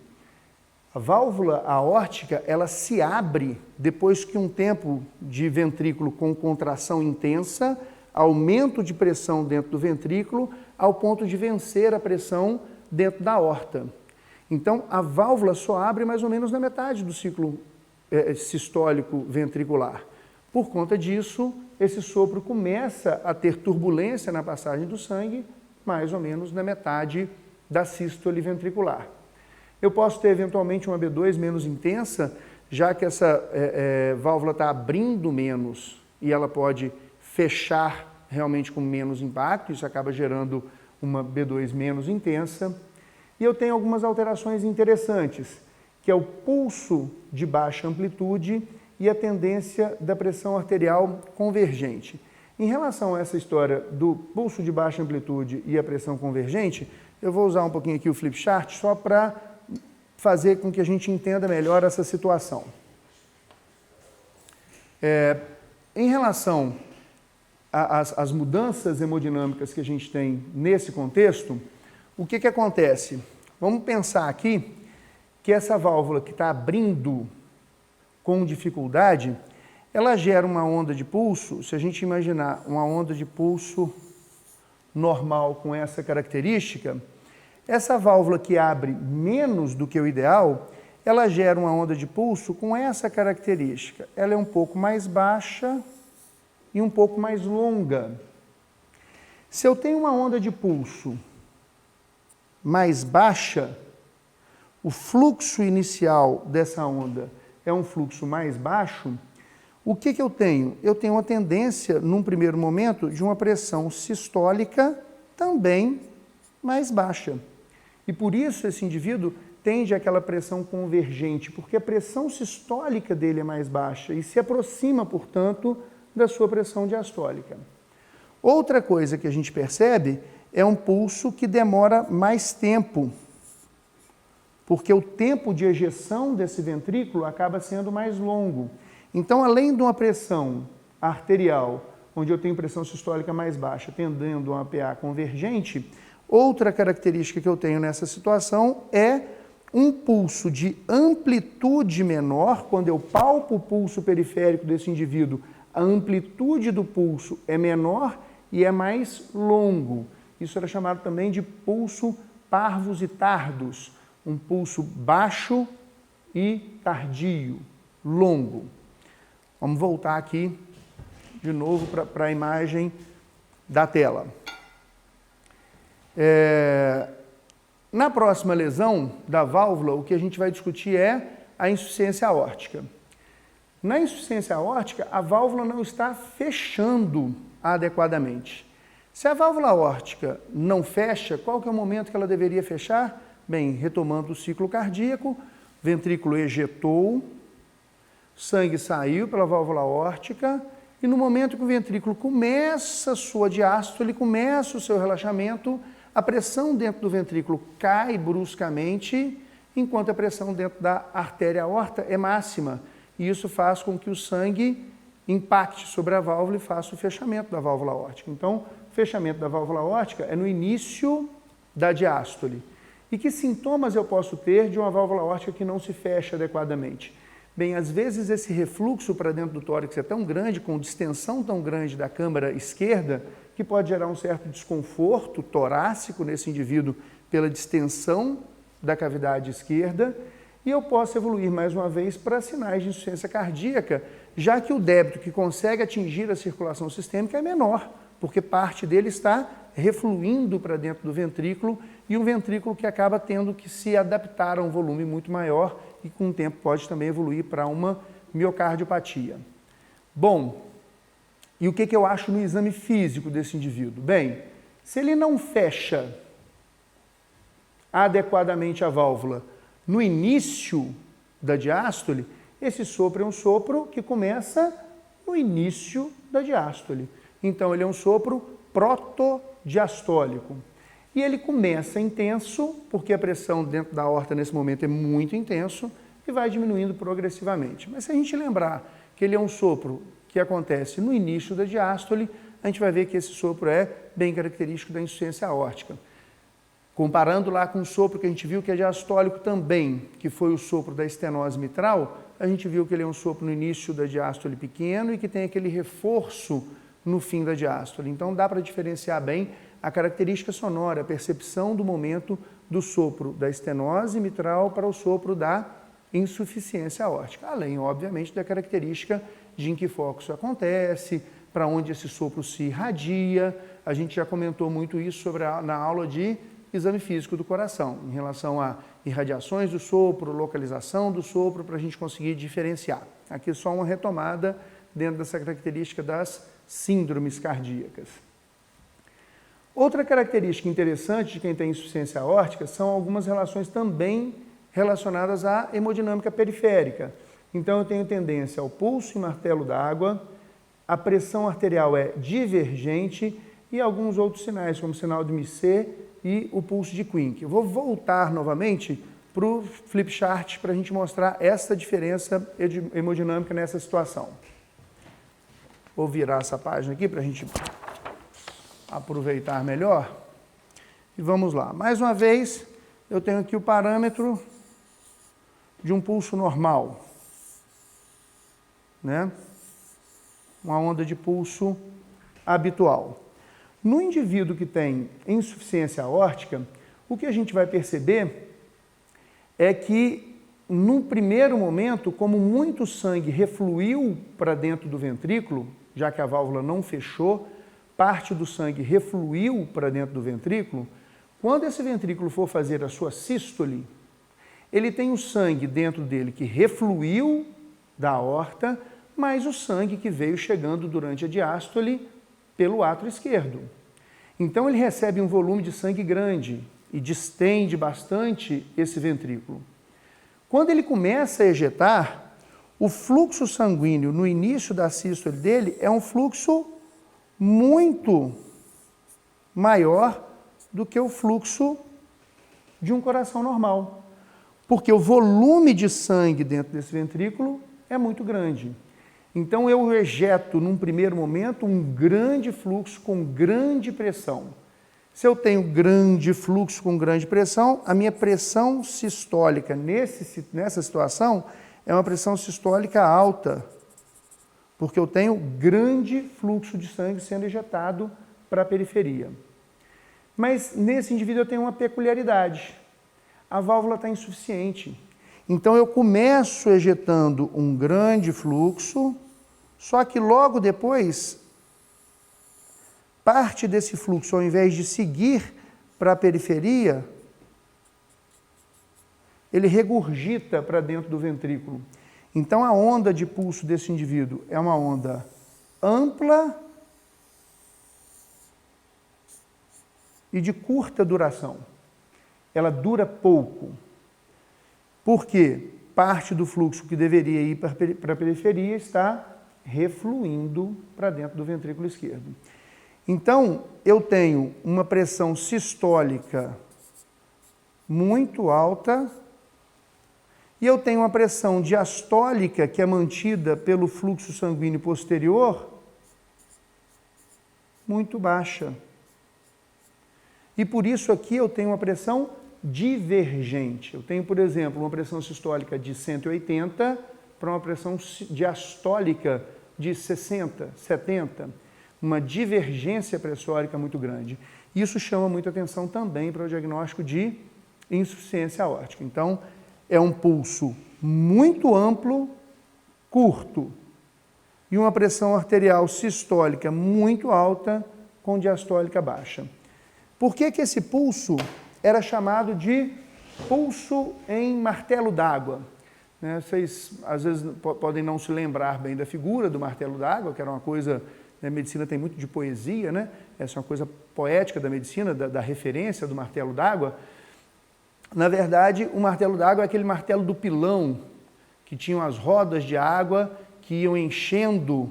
A válvula aórtica, ela se abre depois que um tempo de ventrículo com contração intensa, aumento de pressão dentro do ventrículo, ao ponto de vencer a pressão dentro da aorta. Então, a válvula só abre mais ou menos na metade do ciclo sistólico ventricular. Por conta disso, esse sopro começa a ter turbulência na passagem do sangue, mais ou menos na metade da sístole ventricular. Eu posso ter, eventualmente, uma B2 menos intensa, já que essa válvula está abrindo menos e ela pode fechar realmente com menos impacto, isso acaba gerando uma B2 menos intensa. E eu tenho algumas alterações interessantes, que é o pulso de baixa amplitude e a tendência da pressão arterial convergente. Em relação a essa história do pulso de baixa amplitude e a pressão convergente, eu vou usar um pouquinho aqui o flip chart só para fazer com que a gente entenda melhor essa situação. Em relação às mudanças hemodinâmicas que a gente tem nesse contexto, o que acontece? Vamos pensar aqui que essa válvula que está abrindo com dificuldade, ela gera uma onda de pulso. Se a gente imaginar uma onda de pulso normal com essa característica, essa válvula que abre menos do que o ideal, ela gera uma onda de pulso com essa característica. Ela é um pouco mais baixa e um pouco mais longa. Se eu tenho uma onda de pulso mais baixa, o fluxo inicial dessa onda é um fluxo mais baixo, o que eu tenho? Eu tenho uma tendência, num primeiro momento, de uma pressão sistólica também mais baixa. E por isso esse indivíduo tende àquela pressão convergente, porque a pressão sistólica dele é mais baixa e se aproxima, portanto, da sua pressão diastólica. Outra coisa que a gente percebe é um pulso que demora mais tempo, porque o tempo de ejeção desse ventrículo acaba sendo mais longo. Então, além de uma pressão arterial, onde eu tenho pressão sistólica mais baixa, tendendo a uma PA convergente, outra característica que eu tenho nessa situação é um pulso de amplitude menor. Quando eu palpo o pulso periférico desse indivíduo, a amplitude do pulso é menor e é mais longo. Isso era chamado também de pulso parvus e tardus, um pulso baixo e tardio, longo. Vamos voltar aqui de novo para a imagem da tela. Na próxima lesão da válvula, o que a gente vai discutir é a insuficiência aórtica. Na insuficiência aórtica, a válvula não está fechando adequadamente. Se a válvula aórtica não fecha, qual que é o momento que ela deveria fechar? Bem, retomando o ciclo cardíaco, ventrículo ejetou, sangue saiu pela válvula aórtica e no momento que o ventrículo começa a sua diástole, começa o seu relaxamento, a pressão dentro do ventrículo cai bruscamente, enquanto a pressão dentro da artéria aorta é máxima. E isso faz com que o sangue impacte sobre a válvula e faça o fechamento da válvula aórtica. Então, o fechamento da válvula aórtica é no início da diástole. E que sintomas eu posso ter de uma válvula aórtica que não se fecha adequadamente? Bem, às vezes esse refluxo para dentro do tórax é tão grande, com distensão tão grande da câmara esquerda, que pode gerar um certo desconforto torácico nesse indivíduo pela distensão da cavidade esquerda, e eu posso evoluir mais uma vez para sinais de insuficiência cardíaca, já que o débito que consegue atingir a circulação sistêmica é menor, porque parte dele está refluindo para dentro do ventrículo, e um ventrículo que acaba tendo que se adaptar a um volume muito maior e com o tempo pode também evoluir para uma miocardiopatia. Bom, e o que eu acho no exame físico desse indivíduo? Bem, se ele não fecha adequadamente a válvula no início da diástole, esse sopro é um sopro que começa no início da diástole. Então, ele é um sopro protodiastólico. E ele começa intenso, porque a pressão dentro da aorta nesse momento é muito intenso, e vai diminuindo progressivamente. Mas se a gente lembrar que ele é um sopro que acontece no início da diástole, a gente vai ver que esse sopro é bem característico da insuficiência aórtica. Comparando lá com o sopro que a gente viu que é diastólico também, que foi o sopro da estenose mitral, a gente viu que ele é um sopro no início da diástole pequeno e que tem aquele reforço no fim da diástole. Então dá para diferenciar bem a característica sonora, a percepção do momento do sopro da estenose mitral para o sopro da insuficiência aórtica. Além, obviamente, da característica de em que foco isso acontece, para onde esse sopro se irradia. A gente já comentou muito isso na aula de exame físico do coração, em relação a irradiações do sopro, localização do sopro, para a gente conseguir diferenciar. Aqui só uma retomada dentro dessa característica das síndromes cardíacas. Outra característica interessante de quem tem insuficiência aórtica são algumas relações também relacionadas à hemodinâmica periférica. Então, eu tenho tendência ao pulso e martelo d'água, a pressão arterial é divergente e alguns outros sinais, como o sinal de Missé e o pulso de Quincke. Eu vou voltar novamente para o flip chart para a gente mostrar essa diferença hemodinâmica nessa situação. Vou virar essa página aqui para a gente aproveitar melhor. E vamos lá. Mais uma vez, eu tenho aqui o parâmetro de um pulso normal, né? Uma onda de pulso habitual. No indivíduo que tem insuficiência aórtica, o que a gente vai perceber é que, no primeiro momento, como muito sangue refluiu para dentro do ventrículo, já que a válvula não fechou, parte do sangue refluiu para dentro do ventrículo, quando esse ventrículo for fazer a sua sístole, ele tem o sangue dentro dele que refluiu da aorta, mais o sangue que veio chegando durante a diástole pelo átrio esquerdo. Então ele recebe um volume de sangue grande e distende bastante esse ventrículo. Quando ele começa a ejetar, o fluxo sanguíneo no início da sístole dele é um fluxo muito maior do que o fluxo de um coração normal, porque o volume de sangue dentro desse ventrículo é muito grande. Então eu ejeto, num primeiro momento, um grande fluxo com grande pressão. Se eu tenho grande fluxo com grande pressão, a minha pressão sistólica nessa situação é uma pressão sistólica alta, porque eu tenho grande fluxo de sangue sendo ejetado para a periferia. Mas nesse indivíduo eu tenho uma peculiaridade. A válvula está insuficiente. Então eu começo ejetando um grande fluxo, só que logo depois, parte desse fluxo, ao invés de seguir para a periferia, ele regurgita para dentro do ventrículo. Então a onda de pulso desse indivíduo é uma onda ampla e de curta duração. Ela dura pouco. Por quê? parte do fluxo que deveria ir para a periferia está refluindo para dentro do ventrículo esquerdo. Então, eu tenho uma pressão sistólica muito alta e eu tenho uma pressão diastólica que é mantida pelo fluxo sanguíneo posterior muito baixa. E por isso aqui eu tenho uma pressão divergente. Eu tenho, por exemplo, uma pressão sistólica de 180 para uma pressão diastólica de 60, 70. Uma divergência pressórica muito grande. Isso chama muita atenção também para o diagnóstico de insuficiência aórtica. Então, é um pulso muito amplo, curto, e uma pressão arterial sistólica muito alta com diastólica baixa. Por que que esse pulso era chamado de pulso em martelo d'água? Vocês, às vezes, podem não se lembrar bem da figura do martelo d'água, que era uma coisa... A medicina tem muito de poesia, né? Essa é uma coisa poética da medicina, da referência do martelo d'água. Na verdade, o martelo d'água é aquele martelo do pilão, que tinham as rodas de água, que iam enchendo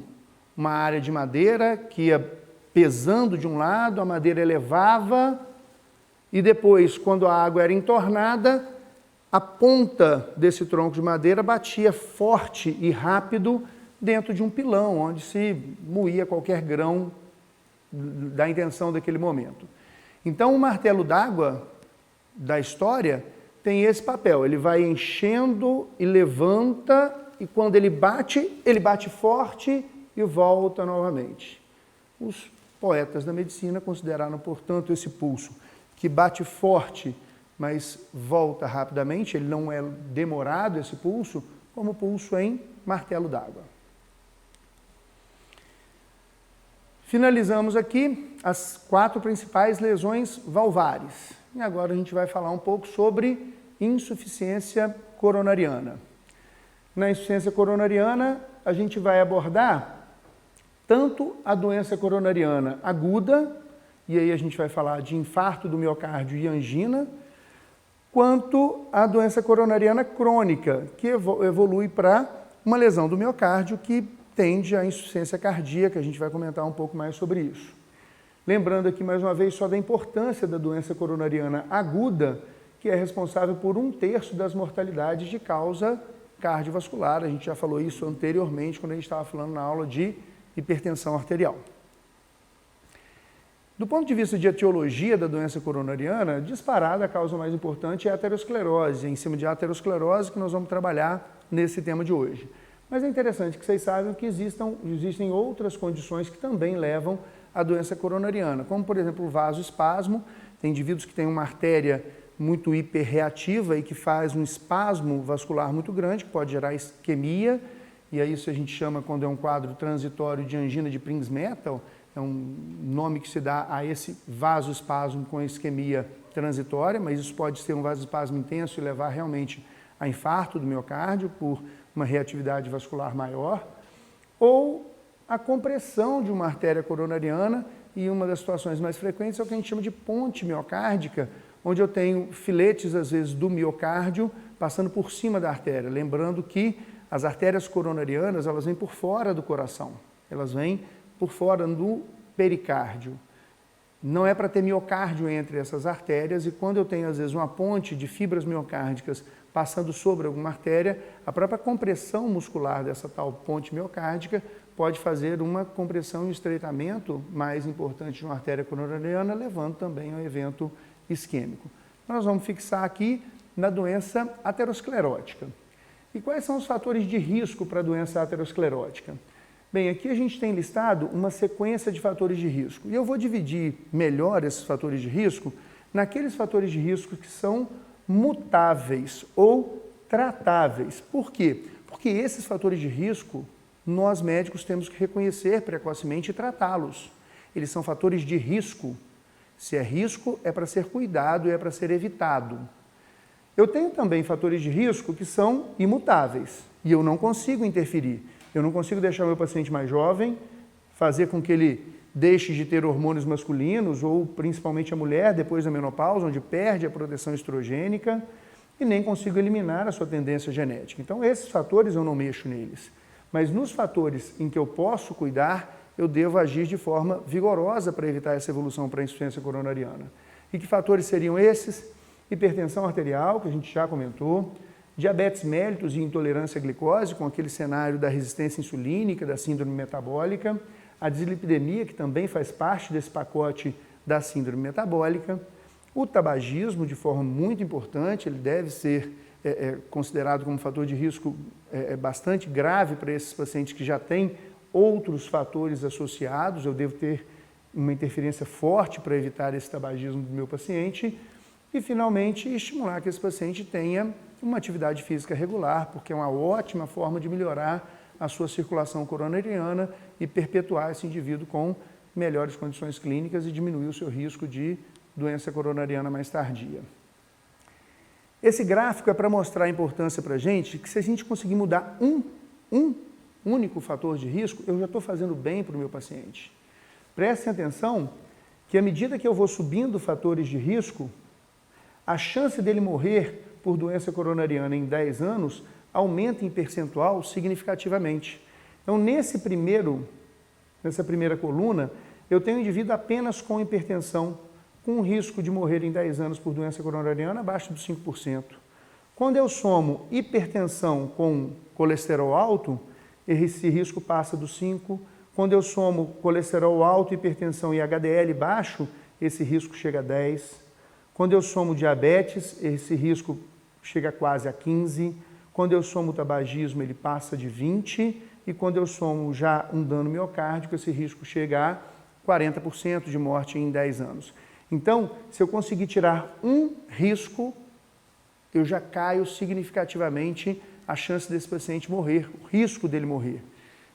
uma área de madeira, que ia pesando de um lado, a madeira elevava, e depois, quando a água era entornada, a ponta desse tronco de madeira batia forte e rápido dentro de um pilão, onde se moía qualquer grão da intenção daquele momento. Então, o martelo d'água da história tem esse papel. Ele vai enchendo e levanta, e quando ele bate forte e volta novamente. Os poetas da medicina consideraram, portanto, esse pulso que bate forte, mas volta rapidamente, ele não é demorado, esse pulso, como pulso em martelo d'água. Finalizamos aqui as 4 principais lesões valvares. E agora a gente vai falar um pouco sobre insuficiência coronariana. Na insuficiência coronariana, a gente vai abordar tanto a doença coronariana aguda, e aí a gente vai falar de infarto do miocárdio e angina, quanto a doença coronariana crônica, que evolui para uma lesão do miocárdio que tende à insuficiência cardíaca. A gente vai comentar um pouco mais sobre isso. Lembrando aqui mais uma vez só da importância da doença coronariana aguda, que é responsável por 1/3 das mortalidades de causa cardiovascular. A gente já falou isso anteriormente, quando a gente estava falando na aula de hipertensão arterial. Do ponto de vista de etiologia da doença coronariana, disparada a causa mais importante é a aterosclerose. É em cima de aterosclerose que nós vamos trabalhar nesse tema de hoje. Mas é interessante que vocês saibam que existem outras condições que também levam à doença coronariana, como, por exemplo, o vasoespasmo. Tem indivíduos que têm uma artéria muito hiperreativa e que faz um espasmo vascular muito grande, que pode gerar isquemia, e aí isso a gente chama, quando é um quadro transitório, de angina de Prinzmetal, é um nome que se dá a esse vasoespasmo com isquemia transitória, mas isso pode ser um vasoespasmo intenso e levar realmente a infarto do miocárdio por uma reatividade vascular maior, ou a compressão de uma artéria coronariana, e uma das situações mais frequentes é o que a gente chama de ponte miocárdica, onde eu tenho filetes, às vezes, do miocárdio passando por cima da artéria. Lembrando que as artérias coronarianas, elas vêm por fora do coração, elas vêm por fora do pericárdio. Não é para ter miocárdio entre essas artérias, e quando eu tenho, às vezes, uma ponte de fibras miocárdicas passando sobre alguma artéria, a própria compressão muscular dessa tal ponte miocárdica pode fazer uma compressão e um estreitamento mais importante de uma artéria coronariana, levando também ao evento isquêmico. Nós vamos fixar aqui na doença aterosclerótica. E quais são os fatores de risco para a doença aterosclerótica? Bem, aqui a gente tem listado uma sequência de fatores de risco. E eu vou dividir melhor esses fatores de risco naqueles fatores de risco que são mutáveis ou tratáveis. Por quê? Porque esses fatores de risco, nós médicos temos que reconhecer precocemente e tratá-los. Eles são fatores de risco. Se é risco, é para ser cuidado e é para ser evitado. Eu tenho também fatores de risco que são imutáveis e eu não consigo interferir. Eu não consigo deixar o meu paciente mais jovem, fazer com que ele deixe de ter hormônios masculinos, ou principalmente a mulher depois da menopausa, onde perde a proteção estrogênica. e nem consigo eliminar a sua tendência genética. Então, esses fatores eu não mexo neles. Mas nos fatores em que eu posso cuidar, eu devo agir de forma vigorosa para evitar essa evolução para a insuficiência coronariana. E que fatores seriam esses? Hipertensão arterial, que a gente já comentou, diabetes mellitus e intolerância à glicose, com aquele cenário da resistência insulínica, da síndrome metabólica, a dislipidemia, que também faz parte desse pacote da síndrome metabólica, o tabagismo, de forma muito importante, ele deve ser considerado como um fator de risco bastante grave para esses pacientes que já têm outros fatores associados. Eu devo ter uma interferência forte para evitar esse tabagismo do meu paciente e, finalmente, estimular que esse paciente tenha uma atividade física regular, porque é uma ótima forma de melhorar a sua circulação coronariana e perpetuar esse indivíduo com melhores condições clínicas e diminuir o seu risco de doença coronariana mais tardia. Esse gráfico é para mostrar a importância para a gente que se a gente conseguir mudar um único fator de risco, eu já estou fazendo bem para o meu paciente. Prestem atenção que à medida que eu vou subindo fatores de risco, a chance dele morrer por doença coronariana em 10 anos aumenta em percentual significativamente. Então, nessa primeira coluna, eu tenho um indivíduo apenas com hipertensão, com um risco de morrer em 10 anos por doença coronariana abaixo dos 5%. Quando eu somo hipertensão com colesterol alto, esse risco passa dos 5%. Quando eu somo colesterol alto, hipertensão e HDL baixo, esse risco chega a 10%. Quando eu somo diabetes, esse risco chega quase a 15%. Quando eu somo tabagismo, ele passa de 20%. E quando eu somo já um dano miocárdico, esse risco chega a 40% de morte em 10 anos. Então, se eu conseguir tirar um risco, eu já caio significativamente a chance desse paciente morrer, o risco dele morrer.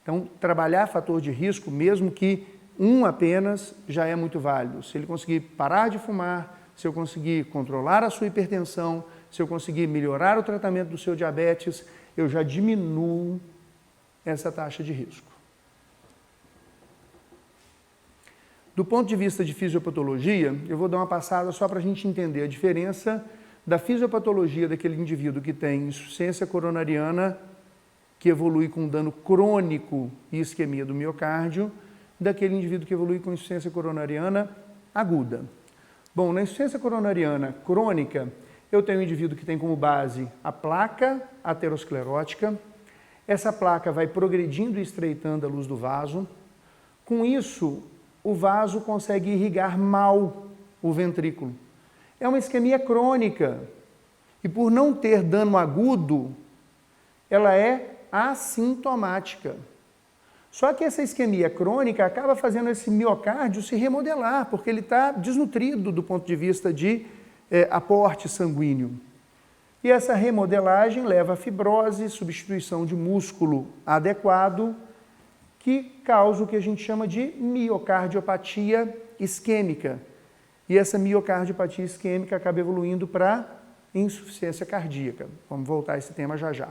Então, trabalhar fator de risco, mesmo que um apenas, já é muito válido. Se ele conseguir parar de fumar, se eu conseguir controlar a sua hipertensão, se eu conseguir melhorar o tratamento do seu diabetes, eu já diminuo essa taxa de risco. Do ponto de vista de fisiopatologia, eu vou dar uma passada só para a gente entender a diferença da fisiopatologia daquele indivíduo que tem insuficiência coronariana, que evolui com dano crônico e isquemia do miocárdio, daquele indivíduo que evolui com insuficiência coronariana aguda. Bom, na insuficiência coronariana crônica, eu tenho um indivíduo que tem como base a placa aterosclerótica. Essa placa vai progredindo e estreitando a luz do vaso. Com isso, o vaso consegue irrigar mal o ventrículo. É uma isquemia crônica e, por não ter dano agudo, ela é assintomática. Só que essa isquemia crônica acaba fazendo esse miocárdio se remodelar, porque ele está desnutrido do ponto de vista de aporte sanguíneo. E essa remodelagem leva a fibrose, substituição de músculo adequado, que causa o que a gente chama de miocardiopatia isquêmica. E essa miocardiopatia isquêmica acaba evoluindo para insuficiência cardíaca. Vamos voltar a esse tema já já.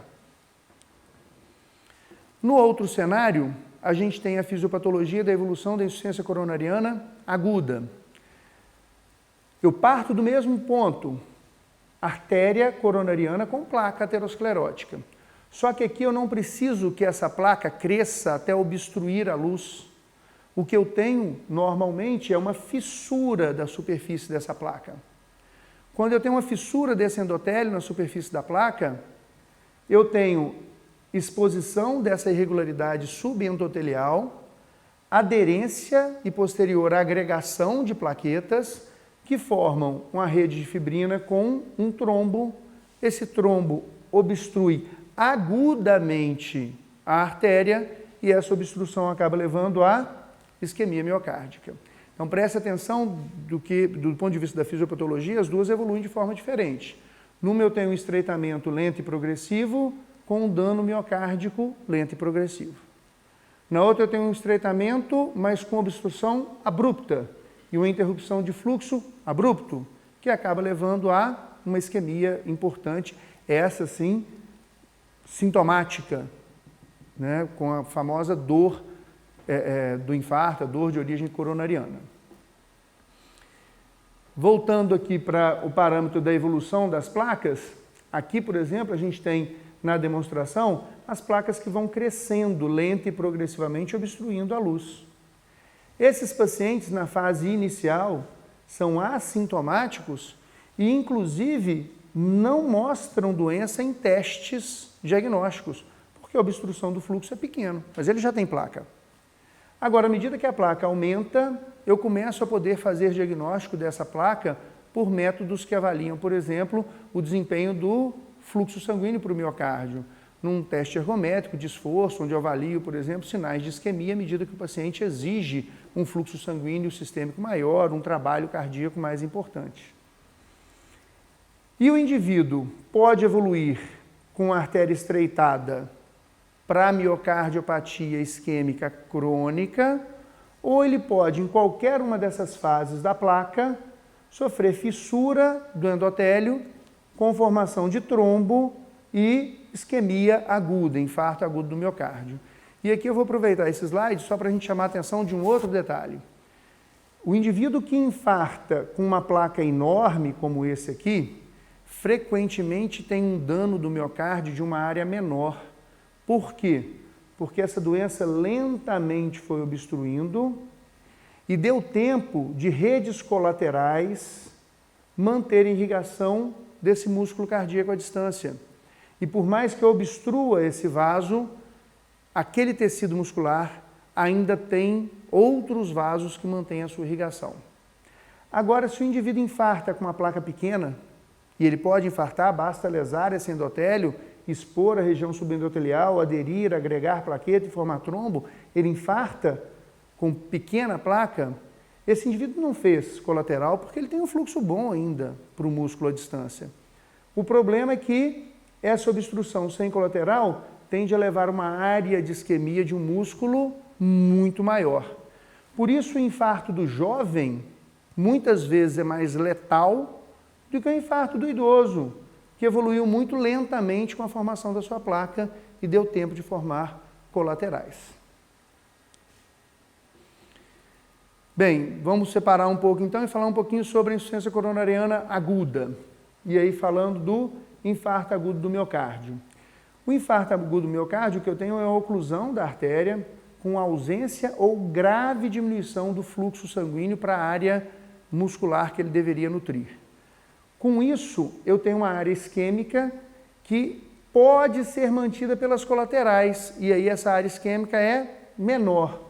No outro cenário, a gente tem a fisiopatologia da evolução da insuficiência coronariana aguda. Eu parto do mesmo ponto, artéria coronariana com placa aterosclerótica. Só que aqui eu não preciso que essa placa cresça até obstruir a luz. O que eu tenho normalmente é uma fissura da superfície dessa placa. Quando eu tenho uma fissura desse endotélio na superfície da placa, eu tenho exposição dessa irregularidade subendotelial, aderência e posterior agregação de plaquetas que formam uma rede de fibrina com um trombo. Esse trombo obstrui agudamente a artéria e essa obstrução acaba levando à isquemia miocárdica. Então preste atenção do ponto de vista da fisiopatologia, as duas evoluem de forma diferente. Numa eu tenho um estreitamento lento e progressivo com um dano miocárdico lento e progressivo. Na outra eu tenho um estreitamento, mas com obstrução abrupta e uma interrupção de fluxo abrupto, que acaba levando a uma isquemia importante, essa sim, sintomática, né, com a famosa dor do infarto, a dor de origem coronariana. Voltando aqui para o parâmetro da evolução das placas, Aqui, por exemplo, a gente tem na demonstração as placas que vão crescendo lenta e progressivamente, obstruindo a luz. Esses pacientes, na fase inicial, são assintomáticos e, inclusive, não mostram doença em testes diagnósticos, porque a obstrução do fluxo é pequeno, mas ele já tem placa. Agora, à medida que a placa aumenta, eu começo a poder fazer diagnóstico dessa placa por métodos que avaliam, por exemplo, o desempenho do fluxo sanguíneo para o miocárdio, num teste ergométrico de esforço, onde eu avalio, por exemplo, sinais de isquemia à medida que o paciente exige um fluxo sanguíneo sistêmico maior, um trabalho cardíaco mais importante. E o indivíduo pode evoluir com a artéria estreitada para miocardiopatia isquêmica crônica, ou ele pode, em qualquer uma dessas fases da placa, sofrer fissura do endotélio com formação de trombo e isquemia aguda, infarto agudo do miocárdio. E aqui eu vou aproveitar esse slide só para a gente chamar a atenção de um outro detalhe. O indivíduo que infarta com uma placa enorme, como esse aqui, frequentemente tem um dano do miocárdio de uma área menor. Por quê? Porque essa doença lentamente foi obstruindo e deu tempo de redes colaterais manter a irrigação desse músculo cardíaco à distância. E por mais que eu obstrua esse vaso, aquele tecido muscular ainda tem outros vasos que mantêm a sua irrigação. Agora, se o indivíduo infarta com uma placa pequena, e ele pode infartar, basta lesar esse endotélio, expor a região subendotelial, aderir, agregar plaqueta e formar trombo, ele infarta com pequena placa, esse indivíduo não fez colateral porque ele tem um fluxo bom ainda para o músculo à distância. O problema é que essa obstrução sem colateral tende a levar a uma área de isquemia de um músculo muito maior. Por isso, o infarto do jovem muitas vezes é mais letal do que o infarto do idoso, que evoluiu muito lentamente com a formação da sua placa e deu tempo de formar colaterais. Bem, vamos separar um pouco então e falar um pouquinho sobre a insuficiência coronariana aguda. E aí falando do infarto agudo do miocárdio. O infarto agudo do miocárdio, o que eu tenho é a oclusão da artéria com ausência ou grave diminuição do fluxo sanguíneo para a área muscular que ele deveria nutrir. Com isso, eu tenho uma área isquêmica que pode ser mantida pelas colaterais, e aí essa área isquêmica é menor.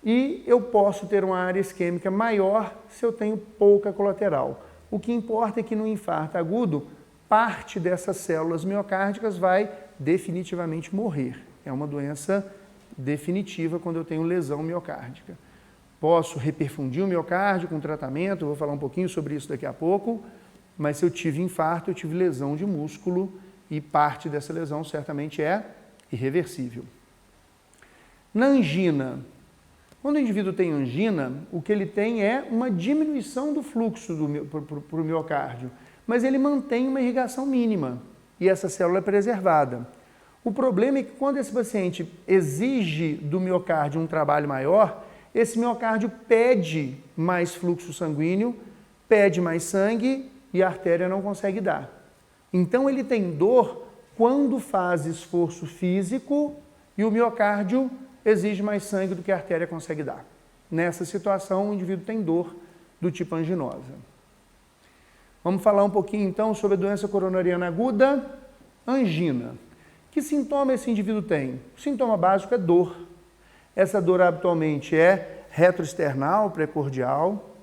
E eu posso ter uma área isquêmica maior se eu tenho pouca colateral. O que importa é que no infarto agudo, parte dessas células miocárdicas vai definitivamente morrer. É uma doença definitiva quando eu tenho lesão miocárdica. Posso reperfundir o miocárdio com tratamento, vou falar um pouquinho sobre isso daqui a pouco, mas se eu tive infarto, eu tive lesão de músculo e parte dessa lesão certamente é irreversível. Na angina, quando o indivíduo tem angina, o que ele tem é uma diminuição do fluxo para o miocárdio, mas ele mantém uma irrigação mínima e essa célula é preservada. O problema é que quando esse paciente exige do miocárdio um trabalho maior, esse miocárdio pede mais fluxo sanguíneo, pede mais sangue e a artéria não consegue dar. Então ele tem dor quando faz esforço físico e o miocárdio exige mais sangue do que a artéria consegue dar. Nessa situação, o indivíduo tem dor do tipo anginosa. Vamos falar um pouquinho então sobre a doença coronariana aguda, angina. Que sintoma esse indivíduo tem? O sintoma básico é dor. Essa dor habitualmente é retroesternal, precordial.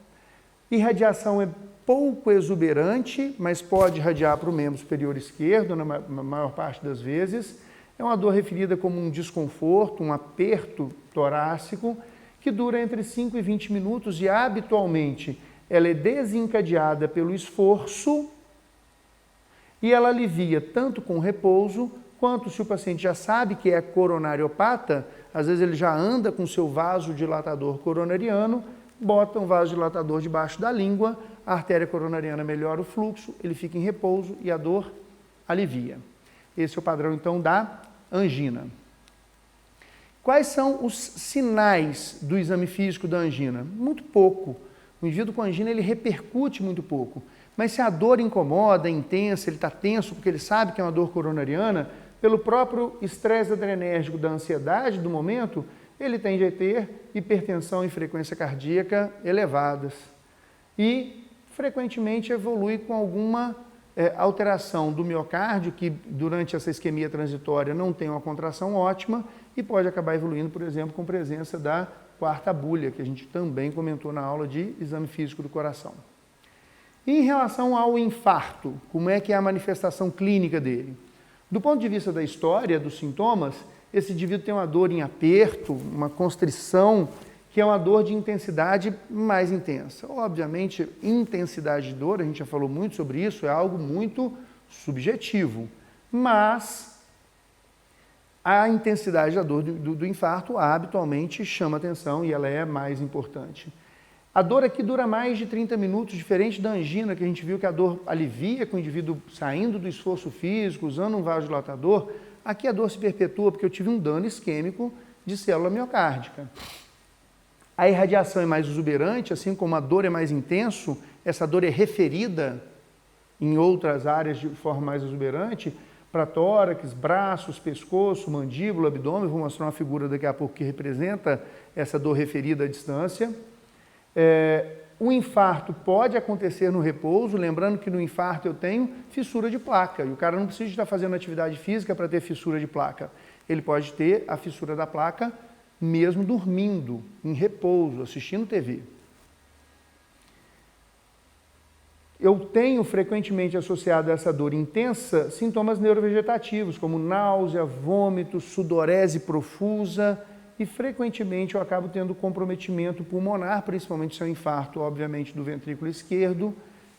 Irradiação é pouco exuberante, mas pode irradiar para o membro superior esquerdo, na maior parte das vezes. É uma dor referida como um desconforto, um aperto torácico, que dura entre 5 e 20 minutos e, habitualmente, ela é desencadeada pelo esforço e ela alivia tanto com repouso, quanto se o paciente já sabe que é coronariopata, às vezes ele já anda com seu vasodilatador coronariano, bota um vasodilatador debaixo da língua, a artéria coronariana melhora o fluxo, ele fica em repouso e a dor alivia. Esse é o padrão, então, da angina. Quais são os sinais do exame físico da angina? Muito pouco. O indivíduo com angina, ele repercute muito pouco. Mas se a dor incomoda, é intensa, ele está tenso porque ele sabe que é uma dor coronariana, pelo próprio estresse adrenérgico da ansiedade do momento, ele tende a ter hipertensão e frequência cardíaca elevadas. E, frequentemente, evolui com alguma alteração do miocárdio, que durante essa isquemia transitória não tem uma contração ótima e pode acabar evoluindo, por exemplo, com presença da quarta bulha, que a gente também comentou na aula de exame físico do coração. E em relação ao infarto, como é que é a manifestação clínica dele? Do ponto de vista da história, dos sintomas, esse indivíduo tem uma dor em aperto, uma constrição, que é uma dor de intensidade mais intensa. Obviamente, intensidade de dor, a gente já falou muito sobre isso, é algo muito subjetivo, mas a intensidade da dor do infarto habitualmente chama atenção e ela é mais importante. A dor aqui dura mais de 30 minutos, diferente da angina, que a gente viu que a dor alivia com o indivíduo saindo do esforço físico, usando um vasodilatador. Aqui a dor se perpetua porque eu tive um dano isquêmico de célula miocárdica. A irradiação é mais exuberante, assim como a dor é mais intenso, essa dor é referida em outras áreas de forma mais exuberante, para tórax, braços, pescoço, mandíbula, abdômen. Vou mostrar uma figura daqui a pouco que representa essa dor referida à distância. O infarto pode acontecer no repouso, lembrando que no infarto eu tenho fissura de placa, e o cara não precisa estar fazendo atividade física para ter fissura de placa. Ele pode ter a fissura da placa mesmo dormindo, em repouso, assistindo TV. Eu tenho frequentemente associado a essa dor intensa sintomas neurovegetativos, como náusea, vômito, sudorese profusa, e frequentemente eu acabo tendo comprometimento pulmonar, principalmente se é um infarto, obviamente, do ventrículo esquerdo,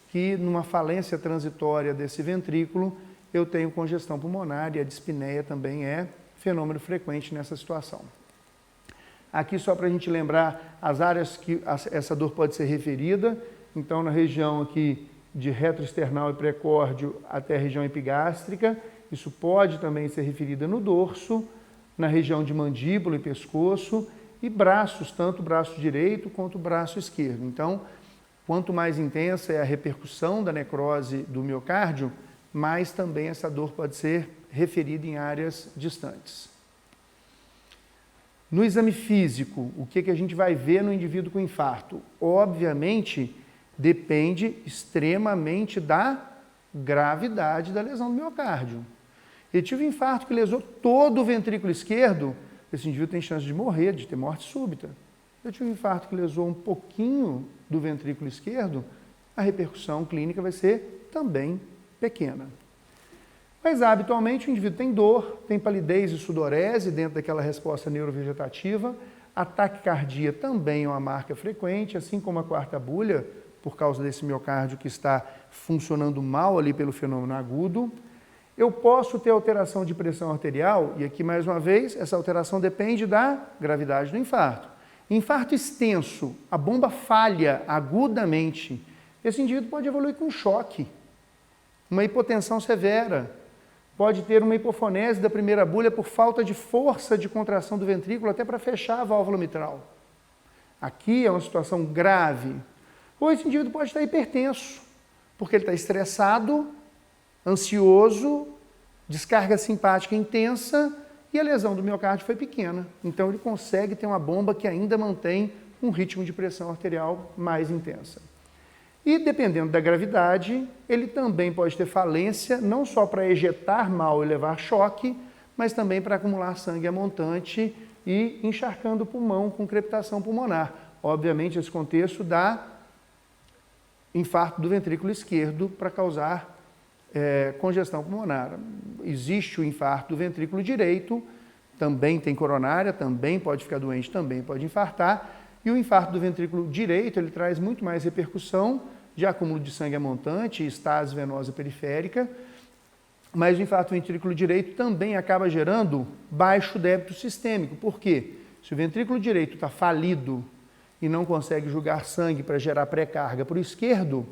que numa falência transitória desse ventrículo, eu tenho congestão pulmonar e a dispneia também é fenômeno frequente nessa situação. Aqui só para a gente lembrar as áreas que essa dor pode ser referida, então na região aqui de retroesternal e precórdio até a região epigástrica, isso pode também ser referida no dorso, na região de mandíbula e pescoço, e braços, tanto o braço direito quanto o braço esquerdo. Então, quanto mais intensa é a repercussão da necrose do miocárdio, mais também essa dor pode ser referida em áreas distantes. No exame físico, o que a gente vai ver no indivíduo com infarto? Obviamente, depende extremamente da gravidade da lesão do miocárdio. Eu tive um infarto que lesou todo o ventrículo esquerdo, esse indivíduo tem chance de morrer, de ter morte súbita. Eu tive um infarto que lesou um pouquinho do ventrículo esquerdo, a repercussão clínica vai ser também pequena. Mas, habitualmente, o indivíduo tem dor, tem palidez e sudorese dentro daquela resposta neurovegetativa. A taquicardia também é uma marca frequente, assim como a quarta bulha, por causa desse miocárdio que está funcionando mal ali pelo fenômeno agudo. Eu posso ter alteração de pressão arterial, e aqui, mais uma vez, essa alteração depende da gravidade do infarto. Infarto extenso, a bomba falha agudamente. Esse indivíduo pode evoluir com choque, uma hipotensão severa. Pode ter uma hipofonese da primeira bulha por falta de força de contração do ventrículo até para fechar a válvula mitral. Aqui é uma situação grave. Ou esse indivíduo pode estar hipertenso, porque ele está estressado, ansioso, descarga simpática intensa e a lesão do miocárdio foi pequena. Então ele consegue ter uma bomba que ainda mantém um ritmo de pressão arterial mais intensa. E, dependendo da gravidade, ele também pode ter falência, não só para ejetar mal e levar choque, mas também para acumular sangue a montante e encharcando o pulmão com crepitação pulmonar. Obviamente, esse contexto dá infarto do ventrículo esquerdo para causar congestão pulmonar. Existe o infarto do ventrículo direito, também tem coronária, também pode ficar doente, também pode infartar. E o infarto do ventrículo direito, ele traz muito mais repercussão de acúmulo de sangue a montante e estase venosa periférica, mas o infarto do ventrículo direito também acaba gerando baixo débito sistêmico. Por quê? Se o ventrículo direito está falido e não consegue jogar sangue para gerar pré-carga para o esquerdo,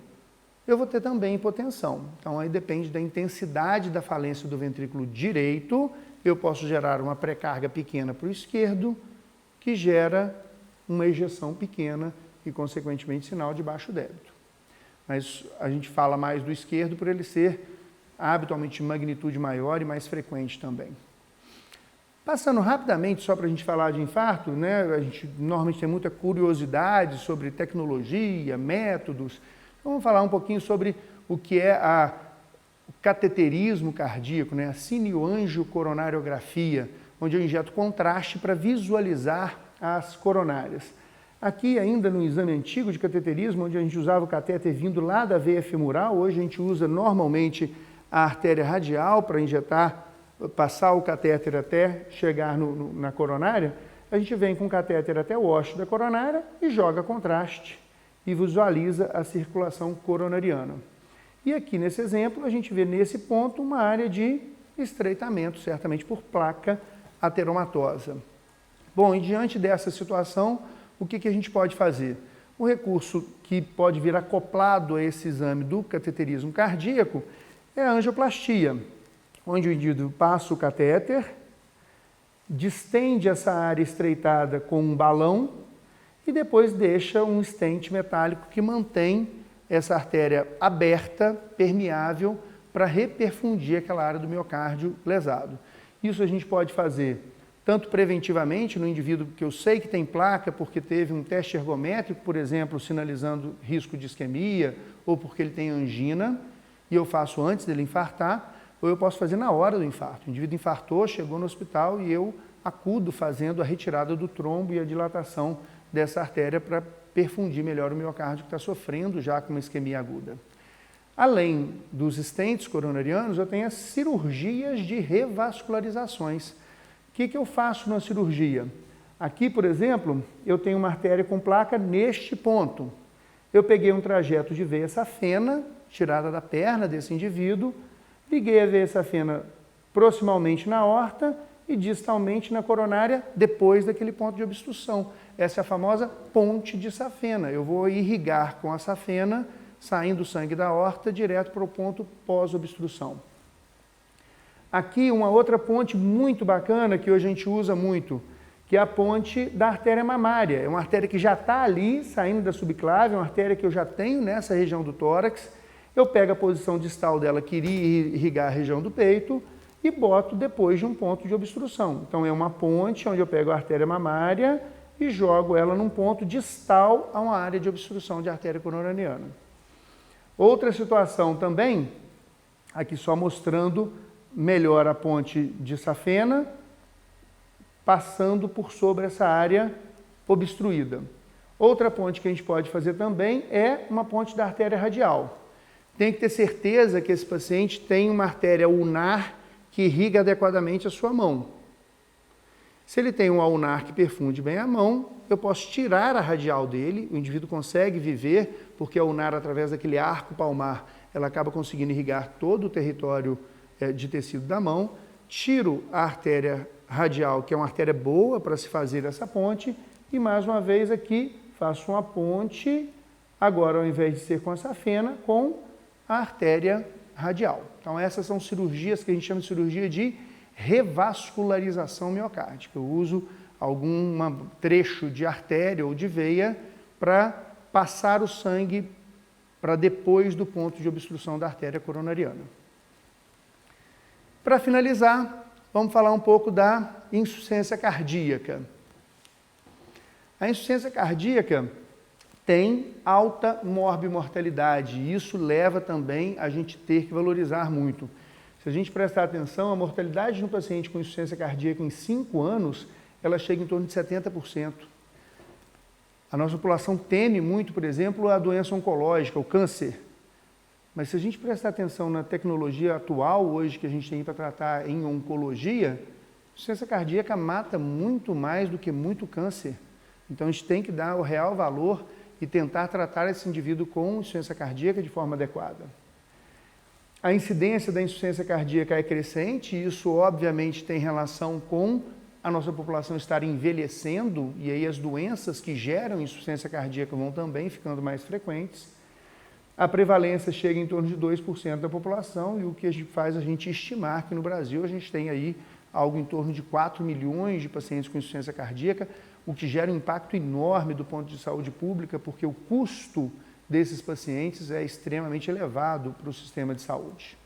eu vou ter também hipotensão. Então, aí depende da intensidade da falência do ventrículo direito, eu posso gerar uma pré-carga pequena para o esquerdo, que gera uma ejeção pequena e, consequentemente, sinal de baixo débito. mas a gente fala mais do esquerdo por ele ser habitualmente de magnitude maior e mais frequente também. Passando rapidamente, só para a gente falar de infarto, né? A gente normalmente tem muita curiosidade sobre tecnologia, métodos. Então, vamos falar um pouquinho sobre o que é o cateterismo cardíaco, né? A cineoangiocoronariografia, onde eu injeto contraste para visualizar as coronárias. Aqui ainda no exame antigo de cateterismo, onde a gente usava o catéter vindo lá da veia femoral, hoje a gente usa normalmente a artéria radial para injetar, passar o catéter até chegar na coronária. A gente vem com o catéter até o ósseo da coronária e joga contraste e visualiza a circulação coronariana. E aqui nesse exemplo a gente vê nesse ponto uma área de estreitamento, certamente por placa ateromatosa. Bom, e diante dessa situação, o que a gente pode fazer? O recurso que pode vir acoplado a esse exame do cateterismo cardíaco é a angioplastia, onde o indivíduo passa o catéter, distende essa área estreitada com um balão e depois deixa um stent metálico que mantém essa artéria aberta, permeável, para reperfundir aquela área do miocárdio lesado. Isso a gente pode fazer tanto preventivamente no indivíduo que eu sei que tem placa porque teve um teste ergométrico, por exemplo, sinalizando risco de isquemia ou porque ele tem angina, e eu faço antes dele infartar, ou eu posso fazer na hora do infarto. O indivíduo infartou, chegou no hospital e eu acudo fazendo a retirada do trombo e a dilatação dessa artéria para perfundir melhor o miocárdio que está sofrendo já com uma isquemia aguda. Além dos stents coronarianos, eu tenho as cirurgias de revascularizações. O que eu faço na cirurgia? Aqui, por exemplo, eu tenho uma artéria com placa neste ponto. Eu peguei um trajeto de veia safena, tirada da perna desse indivíduo, liguei a veia safena proximalmente na aorta e distalmente na coronária depois daquele ponto de obstrução. Essa é a famosa ponte de safena. Eu vou irrigar com a safena, saindo o sangue da aorta, direto para o ponto pós-obstrução. Aqui uma outra ponte muito bacana que hoje a gente usa muito, que é a ponte da artéria mamária. É uma artéria que já está ali, saindo da subclave, é uma artéria que eu já tenho nessa região do tórax. Eu pego a posição distal dela, que iria irrigar a região do peito, e boto depois de um ponto de obstrução. Então é uma ponte onde eu pego a artéria mamária e jogo ela num ponto distal a uma área de obstrução de artéria coronariana. Outra situação também, aqui só mostrando melhor a ponte de safena, passando por sobre essa área obstruída. Outra ponte que a gente pode fazer também é uma ponte da artéria radial. Tem que ter certeza que esse paciente tem uma artéria ulnar que irriga adequadamente a sua mão. Se ele tem um ulnar que perfunde bem a mão, eu posso tirar a radial dele, o indivíduo consegue viver, porque a ulnar, através daquele arco palmar, ela acaba conseguindo irrigar todo o território de tecido da mão, tiro a artéria radial, que é uma artéria boa para se fazer essa ponte, e mais uma vez aqui faço uma ponte, agora ao invés de ser com a safena, com a artéria radial. Então essas são cirurgias que a gente chama de cirurgia de revascularização miocárdica. Eu uso algum trecho de artéria ou de veia para passar o sangue para depois do ponto de obstrução da artéria coronariana. Para finalizar, vamos falar um pouco da insuficiência cardíaca. A insuficiência cardíaca tem alta morbimortalidade e isso leva também a gente ter que valorizar muito. Se a gente prestar atenção, a mortalidade de um paciente com insuficiência cardíaca em 5 anos, ela chega em torno de 70%. A nossa população teme muito, por exemplo, a doença oncológica, o câncer. Mas se a gente prestar atenção na tecnologia atual hoje que a gente tem para tratar em oncologia, a insuficiência cardíaca mata muito mais do que muito câncer. Então a gente tem que dar o real valor e tentar tratar esse indivíduo com insuficiência cardíaca de forma adequada. A incidência da insuficiência cardíaca é crescente e isso obviamente tem relação com a nossa população estar envelhecendo e aí as doenças que geram insuficiência cardíaca vão também ficando mais frequentes. A prevalência chega em torno de 2% da população e o que a gente faz a gente estimar que no Brasil a gente tem aí algo em torno de 4 milhões de pacientes com insuficiência cardíaca, o que gera um impacto enorme do ponto de saúde pública, porque o custo desses pacientes é extremamente elevado para o sistema de saúde.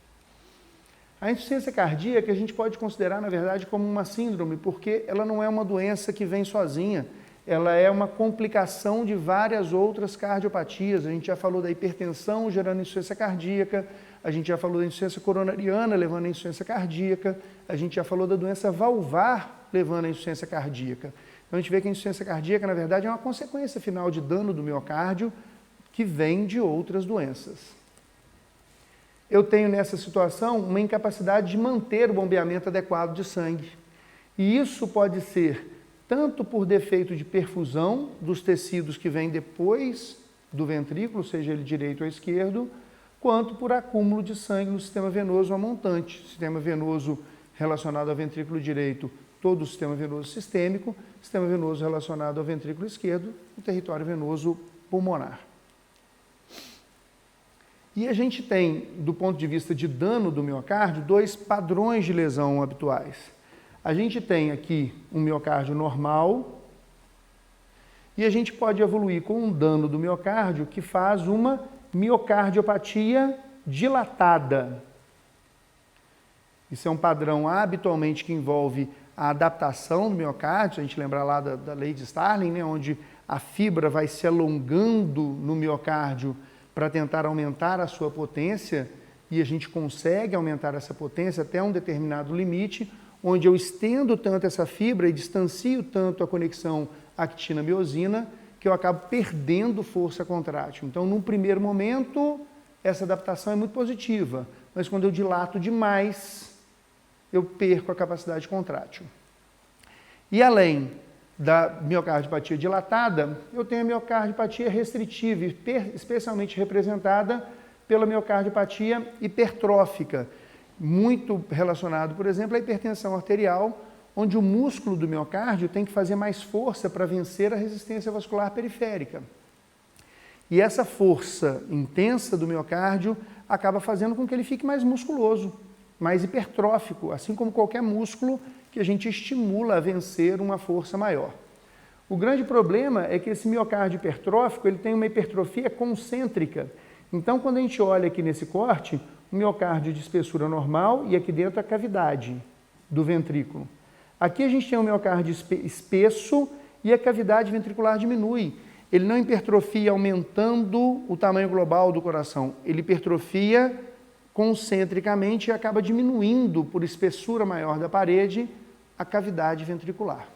A insuficiência cardíaca a gente pode considerar, na verdade, como uma síndrome, porque ela não é uma doença que vem sozinha, ela é uma complicação de várias outras cardiopatias. A gente já falou da hipertensão gerando insuficiência cardíaca, a gente já falou da insuficiência coronariana levando à insuficiência cardíaca, a gente já falou da doença valvar levando à insuficiência cardíaca. Então a gente vê que a insuficiência cardíaca, na verdade, é uma consequência final de dano do miocárdio que vem de outras doenças. Eu tenho nessa situação uma incapacidade de manter o bombeamento adequado de sangue. E isso pode ser tanto por defeito de perfusão dos tecidos que vêm depois do ventrículo, seja ele direito ou esquerdo, quanto por acúmulo de sangue no sistema venoso a montante. Sistema venoso relacionado ao ventrículo direito, todo o sistema venoso sistêmico, sistema venoso relacionado ao ventrículo esquerdo, o território venoso pulmonar. E a gente tem, do ponto de vista de dano do miocárdio, dois padrões de lesão habituais. A gente tem aqui um miocárdio normal e a gente pode evoluir com um dano do miocárdio que faz uma miocardiopatia dilatada. Isso é um padrão habitualmente que envolve a adaptação do miocárdio, se a gente lembrar lá da lei de Starling, né, onde a fibra vai se alongando no miocárdio para tentar aumentar a sua potência, e a gente consegue aumentar essa potência até um determinado limite, onde eu estendo tanto essa fibra e distancio tanto a conexão actina-miosina, que eu acabo perdendo força contrátil. Então, num primeiro momento, essa adaptação é muito positiva, mas quando eu dilato demais, eu perco a capacidade contrátil. E além da miocardiopatia dilatada, eu tenho a miocardiopatia restritiva, especialmente representada pela miocardiopatia hipertrófica, muito relacionado, por exemplo, à hipertensão arterial, onde o músculo do miocárdio tem que fazer mais força para vencer a resistência vascular periférica. E essa força intensa do miocárdio acaba fazendo com que ele fique mais musculoso, mais hipertrófico, assim como qualquer músculo que a gente estimula a vencer uma força maior. O grande problema é que esse miocárdio hipertrófico ele tem uma hipertrofia concêntrica. Então, quando a gente olha aqui nesse corte, o miocárdio de espessura normal e aqui dentro a cavidade do ventrículo. Aqui a gente tem um miocárdio espesso e a cavidade ventricular diminui. Ele não hipertrofia aumentando o tamanho global do coração, ele hipertrofia concentricamente e acaba diminuindo por espessura maior da parede a cavidade ventricular.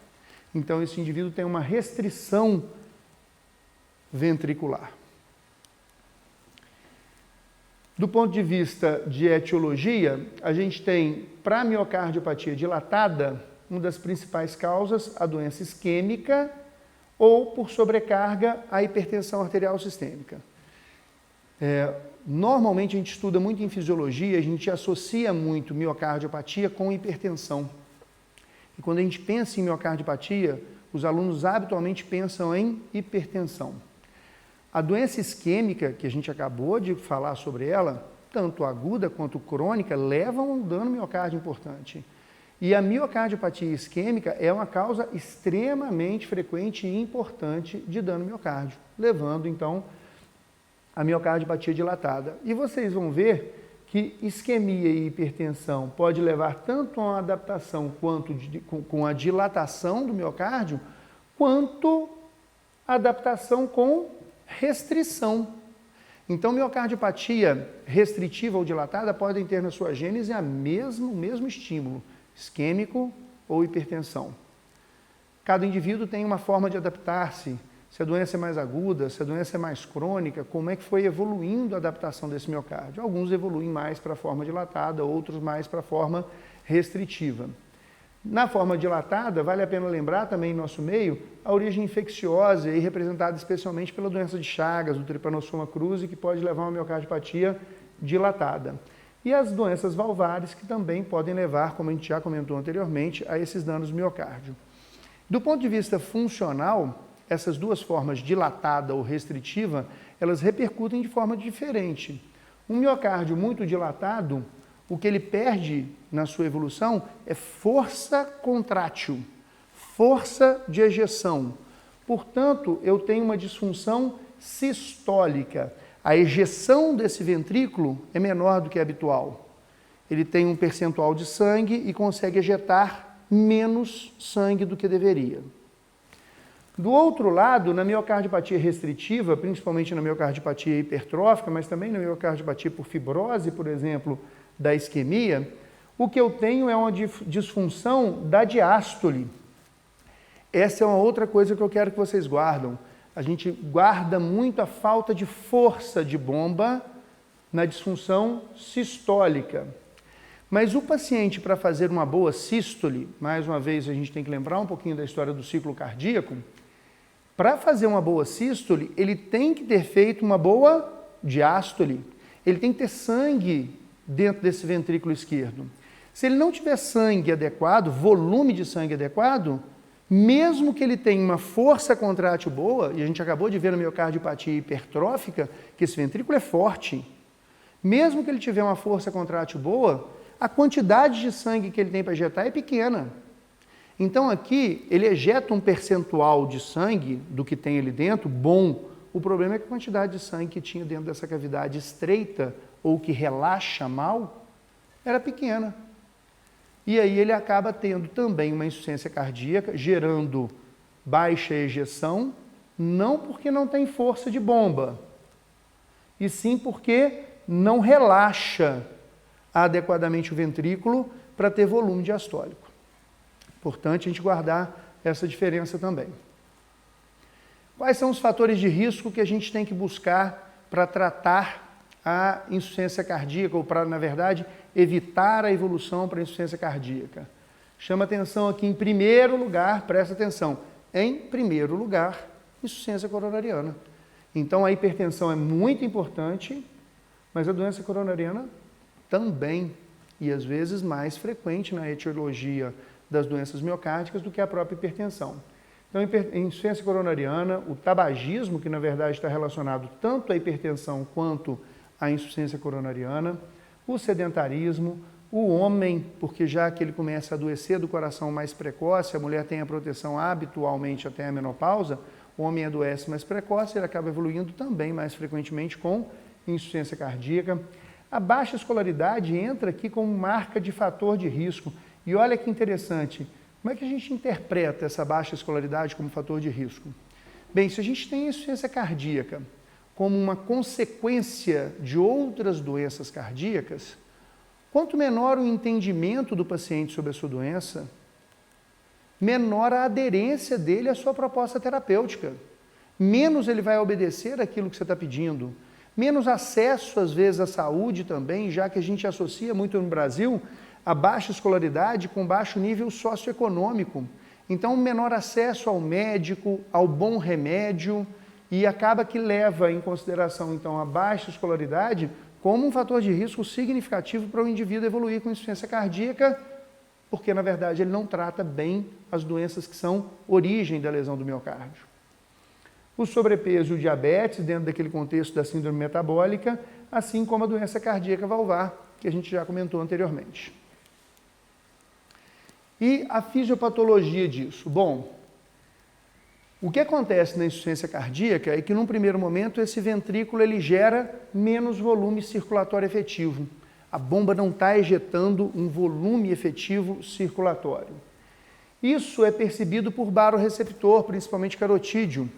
Então esse indivíduo tem uma restrição ventricular. Do ponto de vista de etiologia, a gente tem, para a miocardiopatia dilatada, uma das principais causas, a doença isquêmica ou, por sobrecarga, a hipertensão arterial sistêmica. Normalmente a gente estuda muito em fisiologia, a gente associa muito miocardiopatia com hipertensão. E quando a gente pensa em miocardiopatia, os alunos habitualmente pensam em hipertensão. A doença isquêmica, que a gente acabou de falar sobre ela, tanto aguda quanto crônica, levam a um dano miocárdio importante. E a miocardiopatia isquêmica é uma causa extremamente frequente e importante de dano miocárdio, levando então a miocardiopatia dilatada. E vocês vão ver que isquemia e hipertensão pode levar tanto a uma adaptação quanto com a dilatação do miocárdio, quanto a adaptação com restrição. Então, miocardiopatia restritiva ou dilatada podem ter na sua gênese o mesmo estímulo, isquêmico ou hipertensão. Cada indivíduo tem uma forma de adaptar-se, se a doença é mais aguda, se a doença é mais crônica, como é que foi evoluindo a adaptação desse miocárdio. Alguns evoluem mais para a forma dilatada, outros mais para a forma restritiva. Na forma dilatada, vale a pena lembrar também em nosso meio a origem infecciosa, aí representada especialmente pela doença de Chagas, o Trypanosoma cruzi, que pode levar a uma miocardiopatia dilatada. E as doenças valvares, que também podem levar, como a gente já comentou anteriormente, a esses danos do miocárdio. Do ponto de vista funcional, essas duas formas, dilatada ou restritiva, elas repercutem de forma diferente. Um miocárdio muito dilatado, o que ele perde na sua evolução é força contrátil, força de ejeção. Portanto, eu tenho uma disfunção sistólica. A ejeção desse ventrículo é menor do que a habitual. Ele tem um percentual de sangue e consegue ejetar menos sangue do que deveria. Do outro lado, na miocardiopatia restritiva, principalmente na miocardiopatia hipertrófica, mas também na miocardiopatia por fibrose, por exemplo, da isquemia, o que eu tenho é uma disfunção da diástole. Essa é uma outra coisa que eu quero que vocês guardam. A gente guarda muito a falta de força de bomba na disfunção sistólica. Mas o paciente, para fazer uma boa sístole, mais uma vez a gente tem que lembrar um pouquinho da história do ciclo cardíaco, para fazer uma boa sístole, ele tem que ter feito uma boa diástole. Ele tem que ter sangue dentro desse ventrículo esquerdo. Se ele não tiver sangue adequado, volume de sangue adequado, mesmo que ele tenha uma força contrátil boa, e a gente acabou de ver na miocardiopatia hipertrófica que esse ventrículo é forte, mesmo que ele tiver uma força contrátil boa, a quantidade de sangue que ele tem para ejetar é pequena. Então aqui ele ejeta um percentual de sangue do que tem ali dentro, bom. O problema é que a quantidade de sangue que tinha dentro dessa cavidade estreita ou que relaxa mal era pequena. E aí ele acaba tendo também uma insuficiência cardíaca, gerando baixa ejeção, não porque não tem força de bomba, e sim porque não relaxa adequadamente o ventrículo para ter volume diastólico. Importante a gente guardar essa diferença também. Quais são os fatores de risco que a gente tem que buscar para tratar a insuficiência cardíaca, ou para, na verdade, evitar a evolução para a insuficiência cardíaca? Chama atenção aqui em primeiro lugar, presta atenção, em primeiro lugar, insuficiência coronariana. Então a hipertensão é muito importante, mas a doença coronariana também, e às vezes mais frequente na etiologia das doenças miocárdicas do que a própria hipertensão. Então, insuficiência coronariana, o tabagismo, que na verdade está relacionado tanto à hipertensão quanto à insuficiência coronariana, o sedentarismo, o homem, porque já que ele começa a adoecer do coração mais precoce, a mulher tem a proteção habitualmente até a menopausa, o homem adoece mais precoce, ele acaba evoluindo também mais frequentemente com insuficiência cardíaca. A baixa escolaridade entra aqui como marca de fator de risco. E olha que interessante, como é que a gente interpreta essa baixa escolaridade como fator de risco? Bem, se a gente tem insuficiência cardíaca como uma consequência de outras doenças cardíacas, quanto menor o entendimento do paciente sobre a sua doença, menor a aderência dele à sua proposta terapêutica. Menos ele vai obedecer aquilo que você está pedindo. Menos acesso, às vezes, à saúde também, já que a gente associa muito no Brasil a baixa escolaridade com baixo nível socioeconômico. Então, menor acesso ao médico, ao bom remédio, e acaba que leva em consideração, então, a baixa escolaridade como um fator de risco significativo para o indivíduo evoluir com insuficiência cardíaca, porque, na verdade, ele não trata bem as doenças que são origem da lesão do miocárdio. O sobrepeso e o diabetes, dentro daquele contexto da síndrome metabólica, assim como a doença cardíaca valvar, que a gente já comentou anteriormente. E a fisiopatologia disso? Bom, o que acontece na insuficiência cardíaca é que, num primeiro momento, esse ventrículo ele gera menos volume circulatório efetivo. A bomba não está ejetando um volume efetivo circulatório. Isso é percebido por baroreceptor, principalmente carotídeo.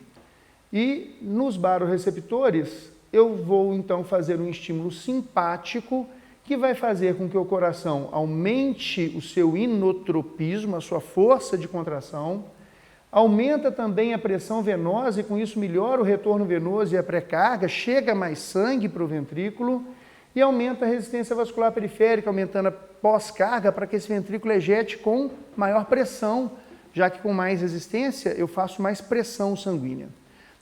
E nos baroreceptores, eu vou então fazer um estímulo simpático que vai fazer com que o coração aumente o seu inotropismo, a sua força de contração, aumenta também a pressão venosa e com isso melhora o retorno venoso e a pré-carga, chega mais sangue para o ventrículo e aumenta a resistência vascular periférica, aumentando a pós-carga para que esse ventrículo ejete com maior pressão, já que com mais resistência eu faço mais pressão sanguínea.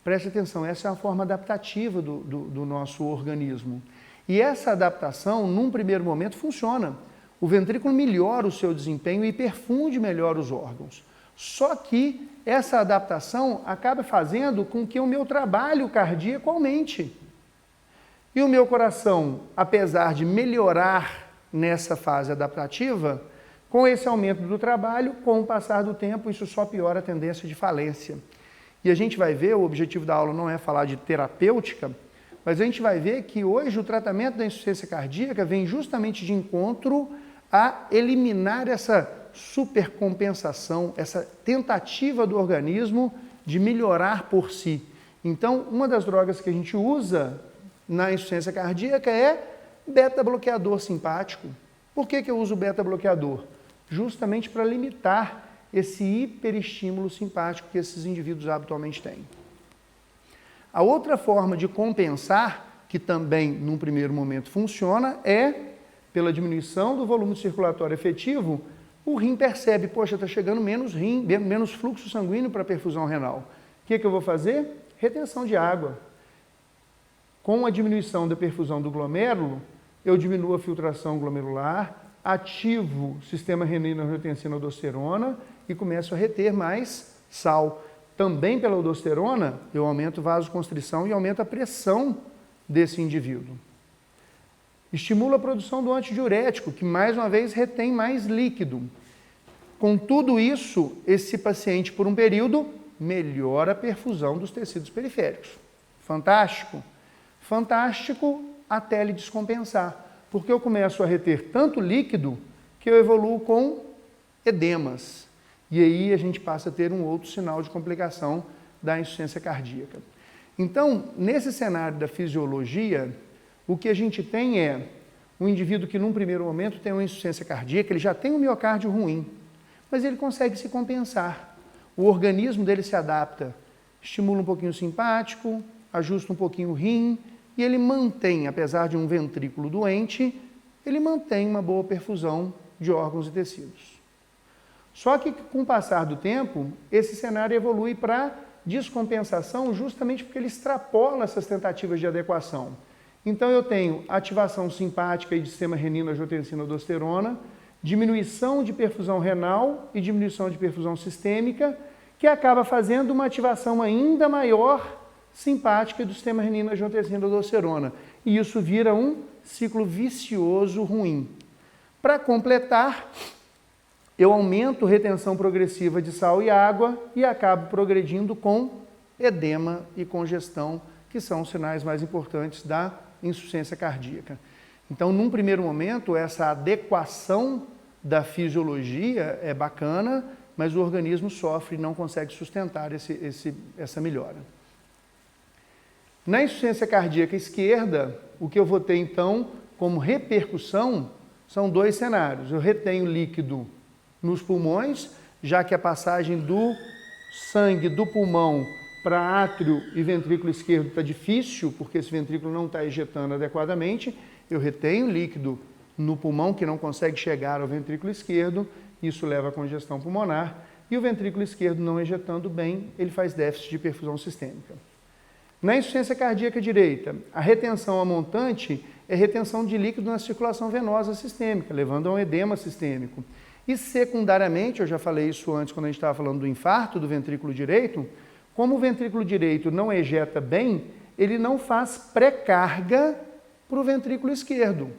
Preste atenção, essa é uma forma adaptativa do nosso organismo. E essa adaptação, num primeiro momento, funciona. O ventrículo melhora o seu desempenho e perfunde melhor os órgãos. Só que essa adaptação acaba fazendo com que o meu trabalho cardíaco aumente. E o meu coração, apesar de melhorar nessa fase adaptativa, com esse aumento do trabalho, com o passar do tempo, isso só piora a tendência de falência. E a gente vai ver, o objetivo da aula não é falar de terapêutica, mas a gente vai ver que hoje o tratamento da insuficiência cardíaca vem justamente de encontro a eliminar essa supercompensação, essa tentativa do organismo de melhorar por si. Então, uma das drogas que a gente usa na insuficiência cardíaca é beta-bloqueador simpático. Por que eu uso beta-bloqueador? Justamente para limitar esse hiperestímulo simpático que esses indivíduos habitualmente têm. A outra forma de compensar, que também num primeiro momento funciona, é pela diminuição do volume circulatório efetivo. O rim percebe, poxa, está chegando menos fluxo sanguíneo para a perfusão renal. O que eu vou fazer? Retenção de água. Com a diminuição da perfusão do glomérulo, eu diminuo a filtração glomerular, ativo o sistema renina-angiotensina-aldosterona e começo a reter mais sal. Também pela aldosterona, eu aumento vasoconstrição e aumento a pressão desse indivíduo. Estimula a produção do antidiurético, que mais uma vez retém mais líquido. Com tudo isso, esse paciente, por um período, melhora a perfusão dos tecidos periféricos. Fantástico? Fantástico até ele descompensar, porque eu começo a reter tanto líquido que eu evoluo com edemas. E aí a gente passa a ter um outro sinal de complicação da insuficiência cardíaca. Então, nesse cenário da fisiologia, o que a gente tem é um indivíduo que num primeiro momento tem uma insuficiência cardíaca, ele já tem um miocárdio ruim, mas ele consegue se compensar. O organismo dele se adapta, estimula um pouquinho o simpático, ajusta um pouquinho o rim, e ele mantém, apesar de um ventrículo doente, ele mantém uma boa perfusão de órgãos e tecidos. Só que com o passar do tempo, esse cenário evolui para descompensação justamente porque ele extrapola essas tentativas de adequação. Então eu tenho ativação simpática e de sistema renina-angiotensina-aldosterona, diminuição de perfusão renal e diminuição de perfusão sistêmica, que acaba fazendo uma ativação ainda maior simpática do sistema renina-angiotensina-aldosterona. E isso vira um ciclo vicioso ruim. Para completar, eu aumento retenção progressiva de sal e água e acabo progredindo com edema e congestão, que são os sinais mais importantes da insuficiência cardíaca. Então, num primeiro momento, essa adequação da fisiologia é bacana, mas o organismo sofre e não consegue sustentar essa melhora. Na insuficiência cardíaca esquerda, o que eu vou ter então como repercussão são dois cenários. Eu retenho líquido nos pulmões, já que a passagem do sangue do pulmão para átrio e ventrículo esquerdo está difícil, porque esse ventrículo não está ejetando adequadamente. Eu retenho líquido no pulmão que não consegue chegar ao ventrículo esquerdo, isso leva à congestão pulmonar, e o ventrículo esquerdo não ejetando bem, ele faz déficit de perfusão sistêmica. Na insuficiência cardíaca direita, a retenção a montante é retenção de líquido na circulação venosa sistêmica, levando a um edema sistêmico. E secundariamente, eu já falei isso antes quando a gente estava falando do infarto do ventrículo direito, como o ventrículo direito não ejeta bem, ele não faz pré-carga para o ventrículo esquerdo.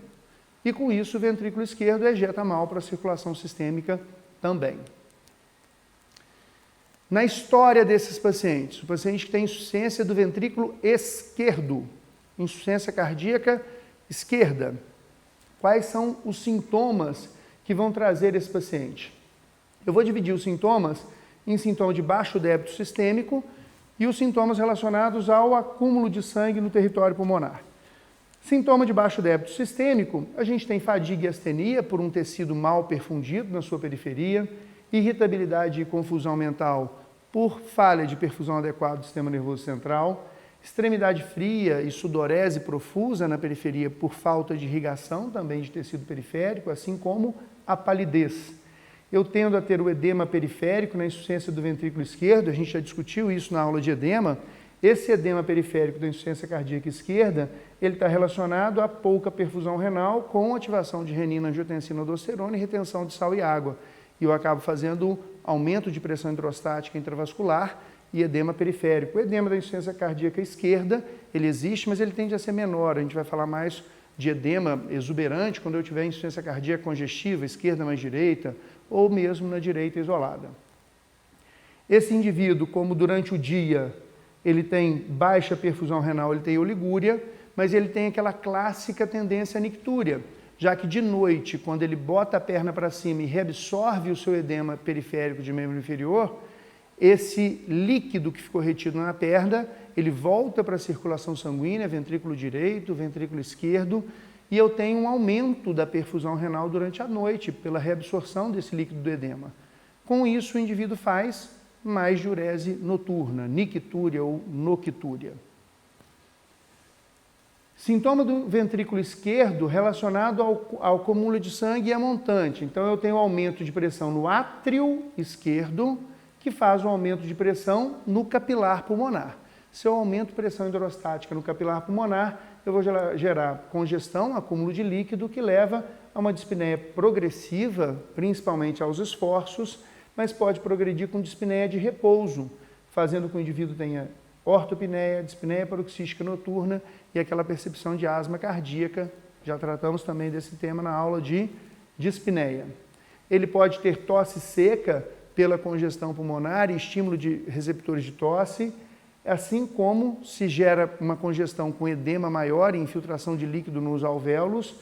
E com isso o ventrículo esquerdo ejeta mal para a circulação sistêmica também. Na história desses pacientes, o paciente que tem insuficiência do ventrículo esquerdo, insuficiência cardíaca esquerda, quais são os sintomas que vão trazer esse paciente? Eu vou dividir os sintomas em sintoma de baixo débito sistêmico e os sintomas relacionados ao acúmulo de sangue no território pulmonar. Sintoma de baixo débito sistêmico, a gente tem fadiga e astenia por um tecido mal perfundido na sua periferia, irritabilidade e confusão mental por falha de perfusão adequada do sistema nervoso central, extremidade fria e sudorese profusa na periferia por falta de irrigação também de tecido periférico, assim como a palidez. Eu tendo a ter o edema periférico na insuficiência do ventrículo esquerdo, a gente já discutiu isso na aula de edema. Esse edema periférico da insuficiência cardíaca esquerda, ele está relacionado a pouca perfusão renal com ativação de renina, angiotensina, aldosterona e retenção de sal e água. E eu acabo fazendo aumento de pressão hidrostática intravascular e edema periférico. O edema da insuficiência cardíaca esquerda, ele existe, mas ele tende a ser menor. A gente vai falar mais de edema exuberante quando eu tiver insuficiência cardíaca congestiva, esquerda mais direita, ou mesmo na direita isolada. Esse indivíduo, como durante o dia ele tem baixa perfusão renal, ele tem oligúria, mas ele tem aquela clássica tendência à nictúria, já que de noite, quando ele bota a perna para cima e reabsorve o seu edema periférico de membro inferior, esse líquido que ficou retido na perna, ele volta para a circulação sanguínea, ventrículo direito, ventrículo esquerdo, e eu tenho um aumento da perfusão renal durante a noite, pela reabsorção desse líquido do edema. Com isso, o indivíduo faz mais diurese noturna, nictúria ou noctúria. Sintoma do ventrículo esquerdo relacionado ao acúmulo de sangue e a montante. Então, eu tenho aumento de pressão no átrio esquerdo, que faz um aumento de pressão no capilar pulmonar. Se eu aumento pressão hidrostática no capilar pulmonar, eu vou gerar congestão, acúmulo de líquido, que leva a uma dispneia progressiva, principalmente aos esforços, mas pode progredir com dispneia de repouso, fazendo com que o indivíduo tenha ortopneia, dispneia paroxística noturna e aquela percepção de asma cardíaca. Já tratamos também desse tema na aula de dispneia. Ele pode ter tosse seca pela congestão pulmonar e estímulo de receptores de tosse, assim como se gera uma congestão com edema maior e infiltração de líquido nos alvéolos,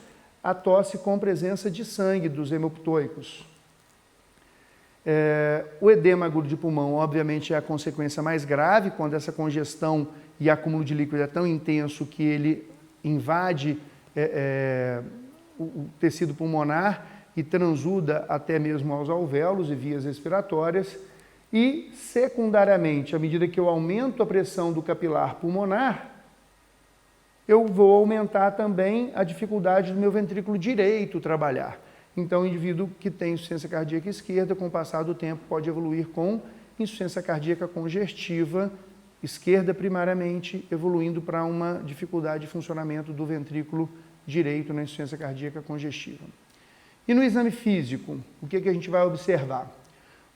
a tosse com presença de sangue dos hemoptoicos. O edema agudo de pulmão, obviamente, é a consequência mais grave, quando essa congestão e acúmulo de líquido é tão intenso que ele invade o tecido pulmonar e transuda até mesmo aos alvéolos e vias respiratórias. E, secundariamente, à medida que eu aumento a pressão do capilar pulmonar, eu vou aumentar também a dificuldade do meu ventrículo direito trabalhar. Então, o indivíduo que tem insuficiência cardíaca esquerda, com o passar do tempo, pode evoluir com insuficiência cardíaca congestiva, esquerda primariamente, evoluindo para uma dificuldade de funcionamento do ventrículo direito na insuficiência cardíaca congestiva. E no exame físico, o que a gente vai observar?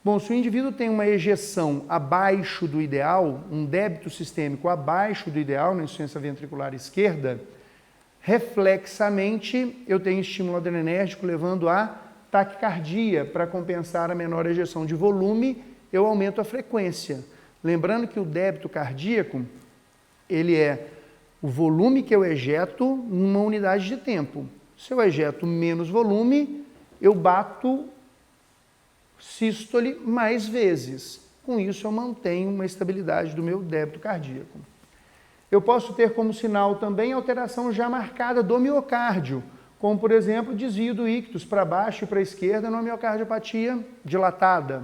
Bom, se o indivíduo tem uma ejeção abaixo do ideal, um débito sistêmico abaixo do ideal na insuficiência ventricular esquerda, reflexamente, eu tenho estímulo adrenérgico levando a taquicardia. Para compensar a menor ejeção de volume, eu aumento a frequência. Lembrando que o débito cardíaco, ele é o volume que eu ejeto numa unidade de tempo. Se eu ejeto menos volume, eu bato sístole mais vezes. Com isso, eu mantenho uma estabilidade do meu débito cardíaco. Eu posso ter como sinal também alteração já marcada do miocárdio, como, por exemplo, desvio do ictus para baixo e para a esquerda numa miocardiopatia dilatada.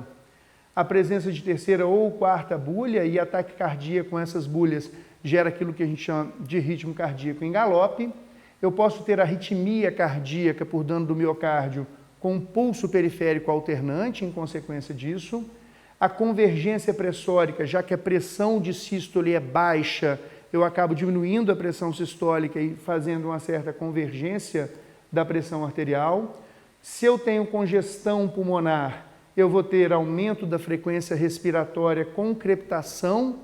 A presença de terceira ou quarta bulha e a taquicardia com essas bulhas gera aquilo que a gente chama de ritmo cardíaco em galope. Eu posso ter arritmia cardíaca por dano do miocárdio com um pulso periférico alternante em consequência disso. A convergência pressórica, já que a pressão de sístole é baixa, eu acabo diminuindo a pressão sistólica e fazendo uma certa convergência da pressão arterial. Se eu tenho congestão pulmonar, eu vou ter aumento da frequência respiratória com crepitação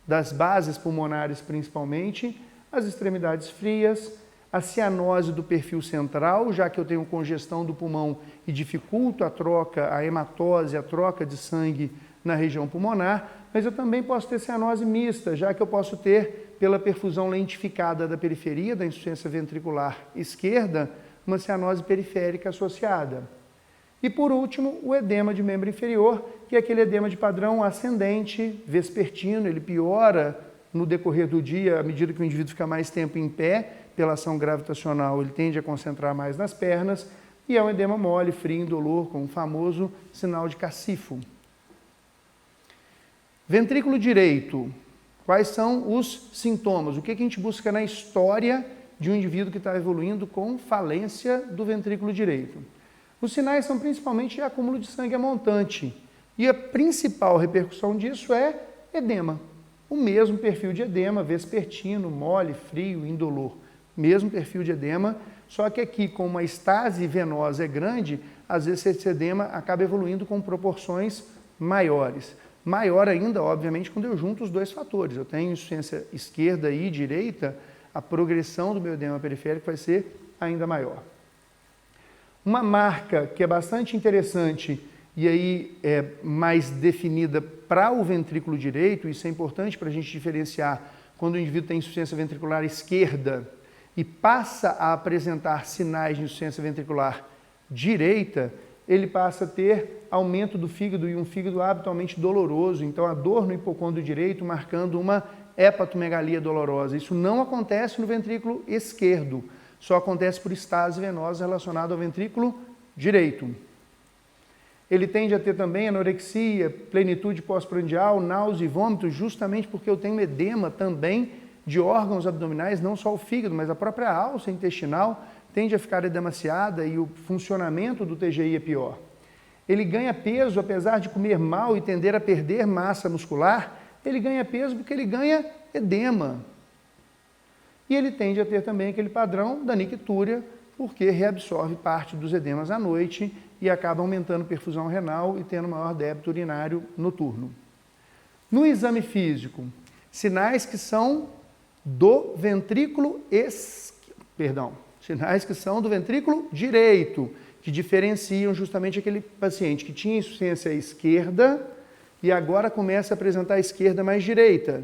das bases pulmonares principalmente, as extremidades frias, a cianose do perfil central, já que eu tenho congestão do pulmão e dificulto a troca, a hematose, a troca de sangue na região pulmonar, mas eu também posso ter cianose mista, já que eu posso ter, pela perfusão lentificada da periferia, da insuficiência ventricular esquerda, uma cianose periférica associada. E, por último, o edema de membro inferior, que é aquele edema de padrão ascendente, vespertino, ele piora no decorrer do dia, à medida que o indivíduo fica mais tempo em pé, pela ação gravitacional, ele tende a concentrar mais nas pernas, e é um edema mole, frio, indolor, com o famoso sinal de cacifo. Ventrículo direito. Quais são os sintomas? O que a gente busca na história de um indivíduo que está evoluindo com falência do ventrículo direito? Os sinais são principalmente de acúmulo de sangue a montante. E a principal repercussão disso é edema. O mesmo perfil de edema, vespertino, mole, frio, indolor. Mesmo perfil de edema, só que aqui, como a estase venosa é grande, às vezes esse edema acaba evoluindo com proporções maiores. Maior ainda, obviamente, quando eu junto os dois fatores. Eu tenho insuficiência esquerda e direita, a progressão do meu edema periférico vai ser ainda maior. Uma marca que é bastante interessante e aí é mais definida para o ventrículo direito. Isso é importante para a gente diferenciar quando o indivíduo tem insuficiência ventricular esquerda e passa a apresentar sinais de insuficiência ventricular direita, ele passa a ter aumento do fígado e um fígado habitualmente doloroso. Então, a dor no hipocôndrio direito marcando uma hepatomegalia dolorosa. Isso não acontece no ventrículo esquerdo, só acontece por estase venosa relacionada ao ventrículo direito. Ele tende a ter também anorexia, plenitude pós-prandial, náusea e vômito, justamente porque eu tenho edema também de órgãos abdominais, não só o fígado, mas a própria alça intestinal tende a ficar edemaciada e o funcionamento do TGI é pior. Ele ganha peso, apesar de comer mal e tender a perder massa muscular, ele ganha peso porque ele ganha edema. E ele tende a ter também aquele padrão da nictúria, porque reabsorve parte dos edemas à noite e acaba aumentando perfusão renal e tendo maior débito urinário noturno. No exame físico, sinais que são do ventrículo sinais que são do ventrículo direito, que diferenciam justamente aquele paciente que tinha insuficiência esquerda e agora começa a apresentar a esquerda mais direita.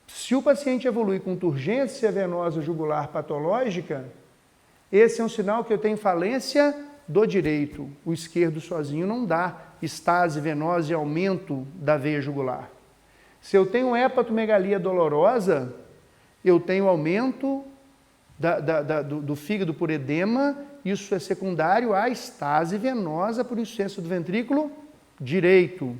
Se o paciente evolui com turgência venosa jugular patológica, esse é um sinal que eu tenho falência do direito. O esquerdo sozinho não dá estase venosa e aumento da veia jugular. Se eu tenho hepatomegalia dolorosa, eu tenho aumento do fígado por edema, isso é secundário à estase venosa por insuficiência do ventrículo direito.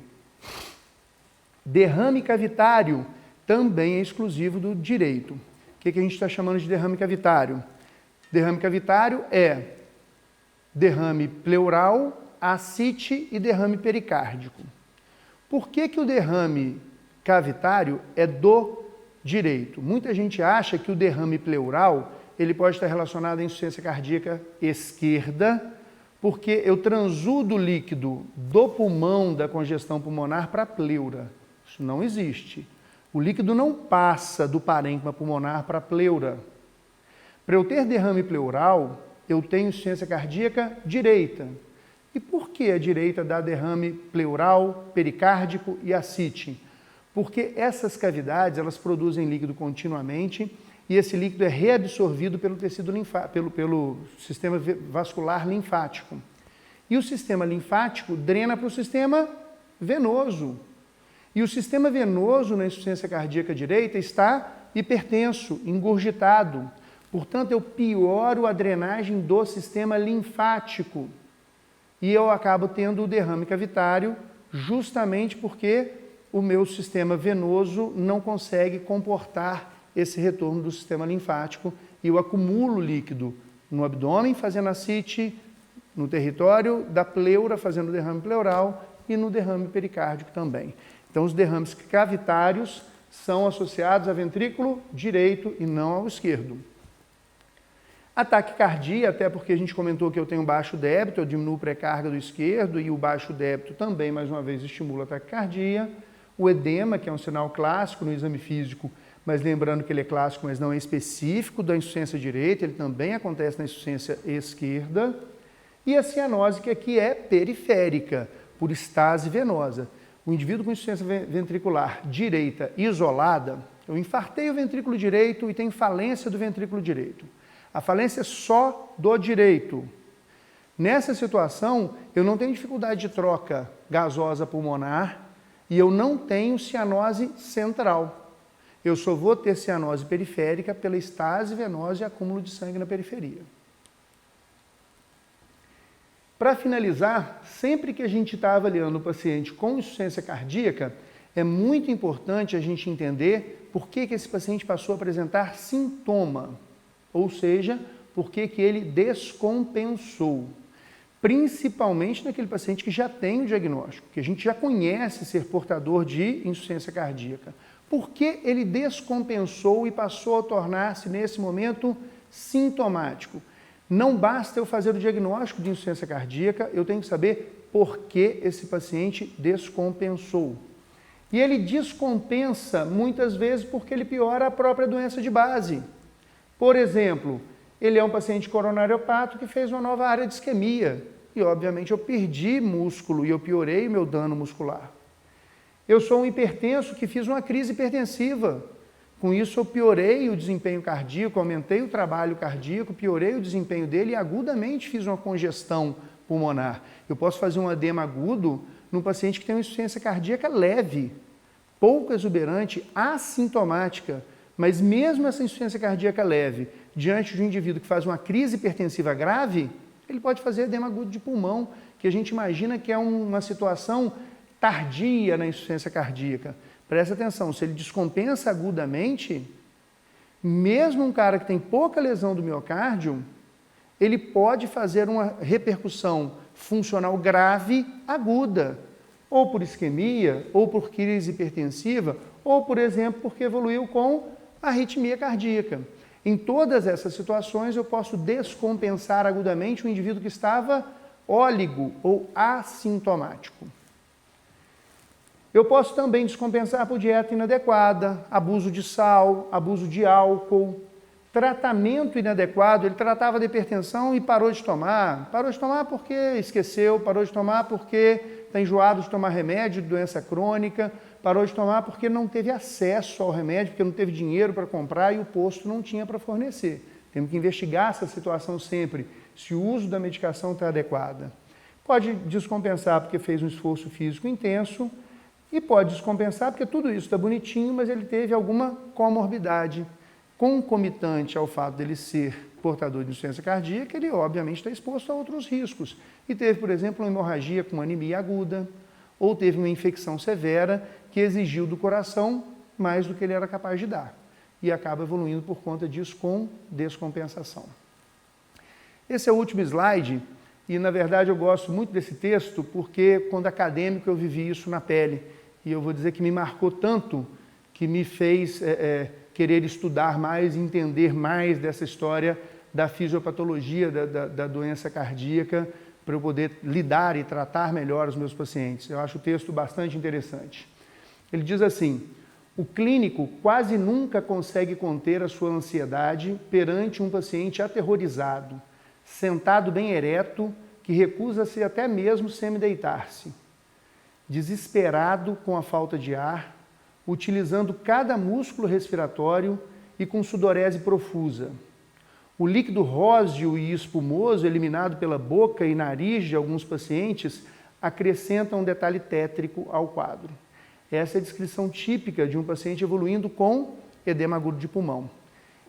Derrame cavitário também é exclusivo do direito. O que a gente está chamando de derrame cavitário? Derrame cavitário é derrame pleural, ascite e derrame pericárdico. Por que o derrame cavitário é do direito? Muita gente acha que o derrame pleural ele pode estar relacionado à insuficiência cardíaca esquerda, porque eu transudo o líquido do pulmão da congestão pulmonar para a pleura. Isso não existe. O líquido não passa do parênquima pulmonar para a pleura. Para eu ter derrame pleural, eu tenho insuficiência cardíaca direita. E por que a direita dá derrame pleural, pericárdico e ascite? Porque essas cavidades, elas produzem líquido continuamente e esse líquido é reabsorvido pelo tecido pelo sistema vascular linfático. E o sistema linfático drena para o sistema venoso. E o sistema venoso na insuficiência cardíaca direita está hipertenso, engurgitado. Portanto, eu pioro a drenagem do sistema linfático. E eu acabo tendo o derrame cavitário justamente porque o meu sistema venoso não consegue comportar esse retorno do sistema linfático e eu acumulo líquido no abdômen fazendo ascite, no território da pleura fazendo derrame pleural e no derrame pericárdico também. Então, os derrames cavitários são associados a ventrículo direito e não ao esquerdo. Ataque cardíaco, até porque a gente comentou que eu tenho baixo débito, eu diminuo a pré-carga do esquerdo e o baixo débito também, mais uma vez, estimula o ataque cardíaco. O edema, que é um sinal clássico no exame físico, mas lembrando que ele é clássico, mas não é específico da insuficiência direita, ele também acontece na insuficiência esquerda. E a cianose, que aqui é periférica, por estase venosa. O indivíduo com insuficiência ventricular direita isolada, eu infartei o ventrículo direito e tenho falência do ventrículo direito. A falência é só do direito. Nessa situação, eu não tenho dificuldade de troca gasosa pulmonar e eu não tenho cianose central. Eu só vou ter cianose periférica pela estase venosa e acúmulo de sangue na periferia. Para finalizar, sempre que a gente está avaliando o paciente com insuficiência cardíaca, é muito importante a gente entender por que esse paciente passou a apresentar sintoma, ou seja, por que ele descompensou. Principalmente naquele paciente que já tem o diagnóstico, que a gente já conhece ser portador de insuficiência cardíaca. Por que ele descompensou e passou a tornar-se, nesse momento, sintomático? Não basta eu fazer o diagnóstico de insuficiência cardíaca, eu tenho que saber por que esse paciente descompensou. E ele descompensa muitas vezes porque ele piora a própria doença de base. Por exemplo, ele é um paciente coronariopato que fez uma nova área de isquemia e obviamente eu perdi músculo e eu piorei o meu dano muscular. Eu sou um hipertenso que fiz uma crise hipertensiva. Com isso eu piorei o desempenho cardíaco, aumentei o trabalho cardíaco, piorei o desempenho dele e agudamente fiz uma congestão pulmonar. Eu posso fazer um edema agudo num paciente que tem uma insuficiência cardíaca leve, pouco exuberante, assintomática, mas mesmo essa insuficiência cardíaca leve, diante de um indivíduo que faz uma crise hipertensiva grave, ele pode fazer edema agudo de pulmão, que a gente imagina que é uma situação tardia na insuficiência cardíaca. Presta atenção, se ele descompensa agudamente, mesmo um cara que tem pouca lesão do miocárdio, ele pode fazer uma repercussão funcional grave aguda, ou por isquemia, ou por crise hipertensiva, ou, por exemplo, porque evoluiu com arritmia cardíaca. Em todas essas situações, eu posso descompensar agudamente um indivíduo que estava óligo ou assintomático. Eu posso também descompensar por dieta inadequada, abuso de sal, abuso de álcool, tratamento inadequado. Ele tratava de hipertensão e parou de tomar. Parou de tomar porque esqueceu, parou de tomar porque está enjoado de tomar remédio de doença crônica, parou de tomar porque não teve acesso ao remédio, porque não teve dinheiro para comprar e o posto não tinha para fornecer. Temos que investigar essa situação sempre, se o uso da medicação está adequado. Pode descompensar porque fez um esforço físico intenso e pode descompensar porque tudo isso está bonitinho, mas ele teve alguma comorbidade concomitante ao fato dele ser portador de insuficiência cardíaca, ele obviamente está exposto a outros riscos. E teve, por exemplo, uma hemorragia com anemia aguda, ou teve uma infecção severa que exigiu do coração mais do que ele era capaz de dar. E acaba evoluindo por conta disso com descompensação. Esse é o último slide, e na verdade eu gosto muito desse texto, porque quando acadêmico eu vivi isso na pele. E eu vou dizer que me marcou tanto, que me fez querer estudar mais, entender mais dessa história da fisiopatologia da doença cardíaca, para eu poder lidar e tratar melhor os meus pacientes. Eu acho o texto bastante interessante. Ele diz assim: o clínico quase nunca consegue conter a sua ansiedade perante um paciente aterrorizado, sentado bem ereto, que recusa-se até mesmo semideitar-se, desesperado com a falta de ar, utilizando cada músculo respiratório e com sudorese profusa. O líquido róseo e espumoso eliminado pela boca e nariz de alguns pacientes acrescenta um detalhe tétrico ao quadro. Essa é a descrição típica de um paciente evoluindo com edema agudo de pulmão.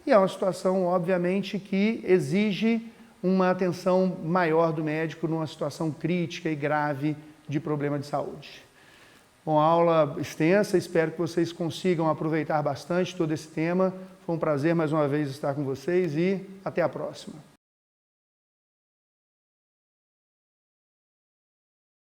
E é uma situação, obviamente, que exige uma atenção maior do médico numa situação crítica e grave de problema de saúde. Bom, aula extensa, espero que vocês consigam aproveitar bastante todo esse tema. Foi um prazer mais uma vez estar com vocês e até a próxima.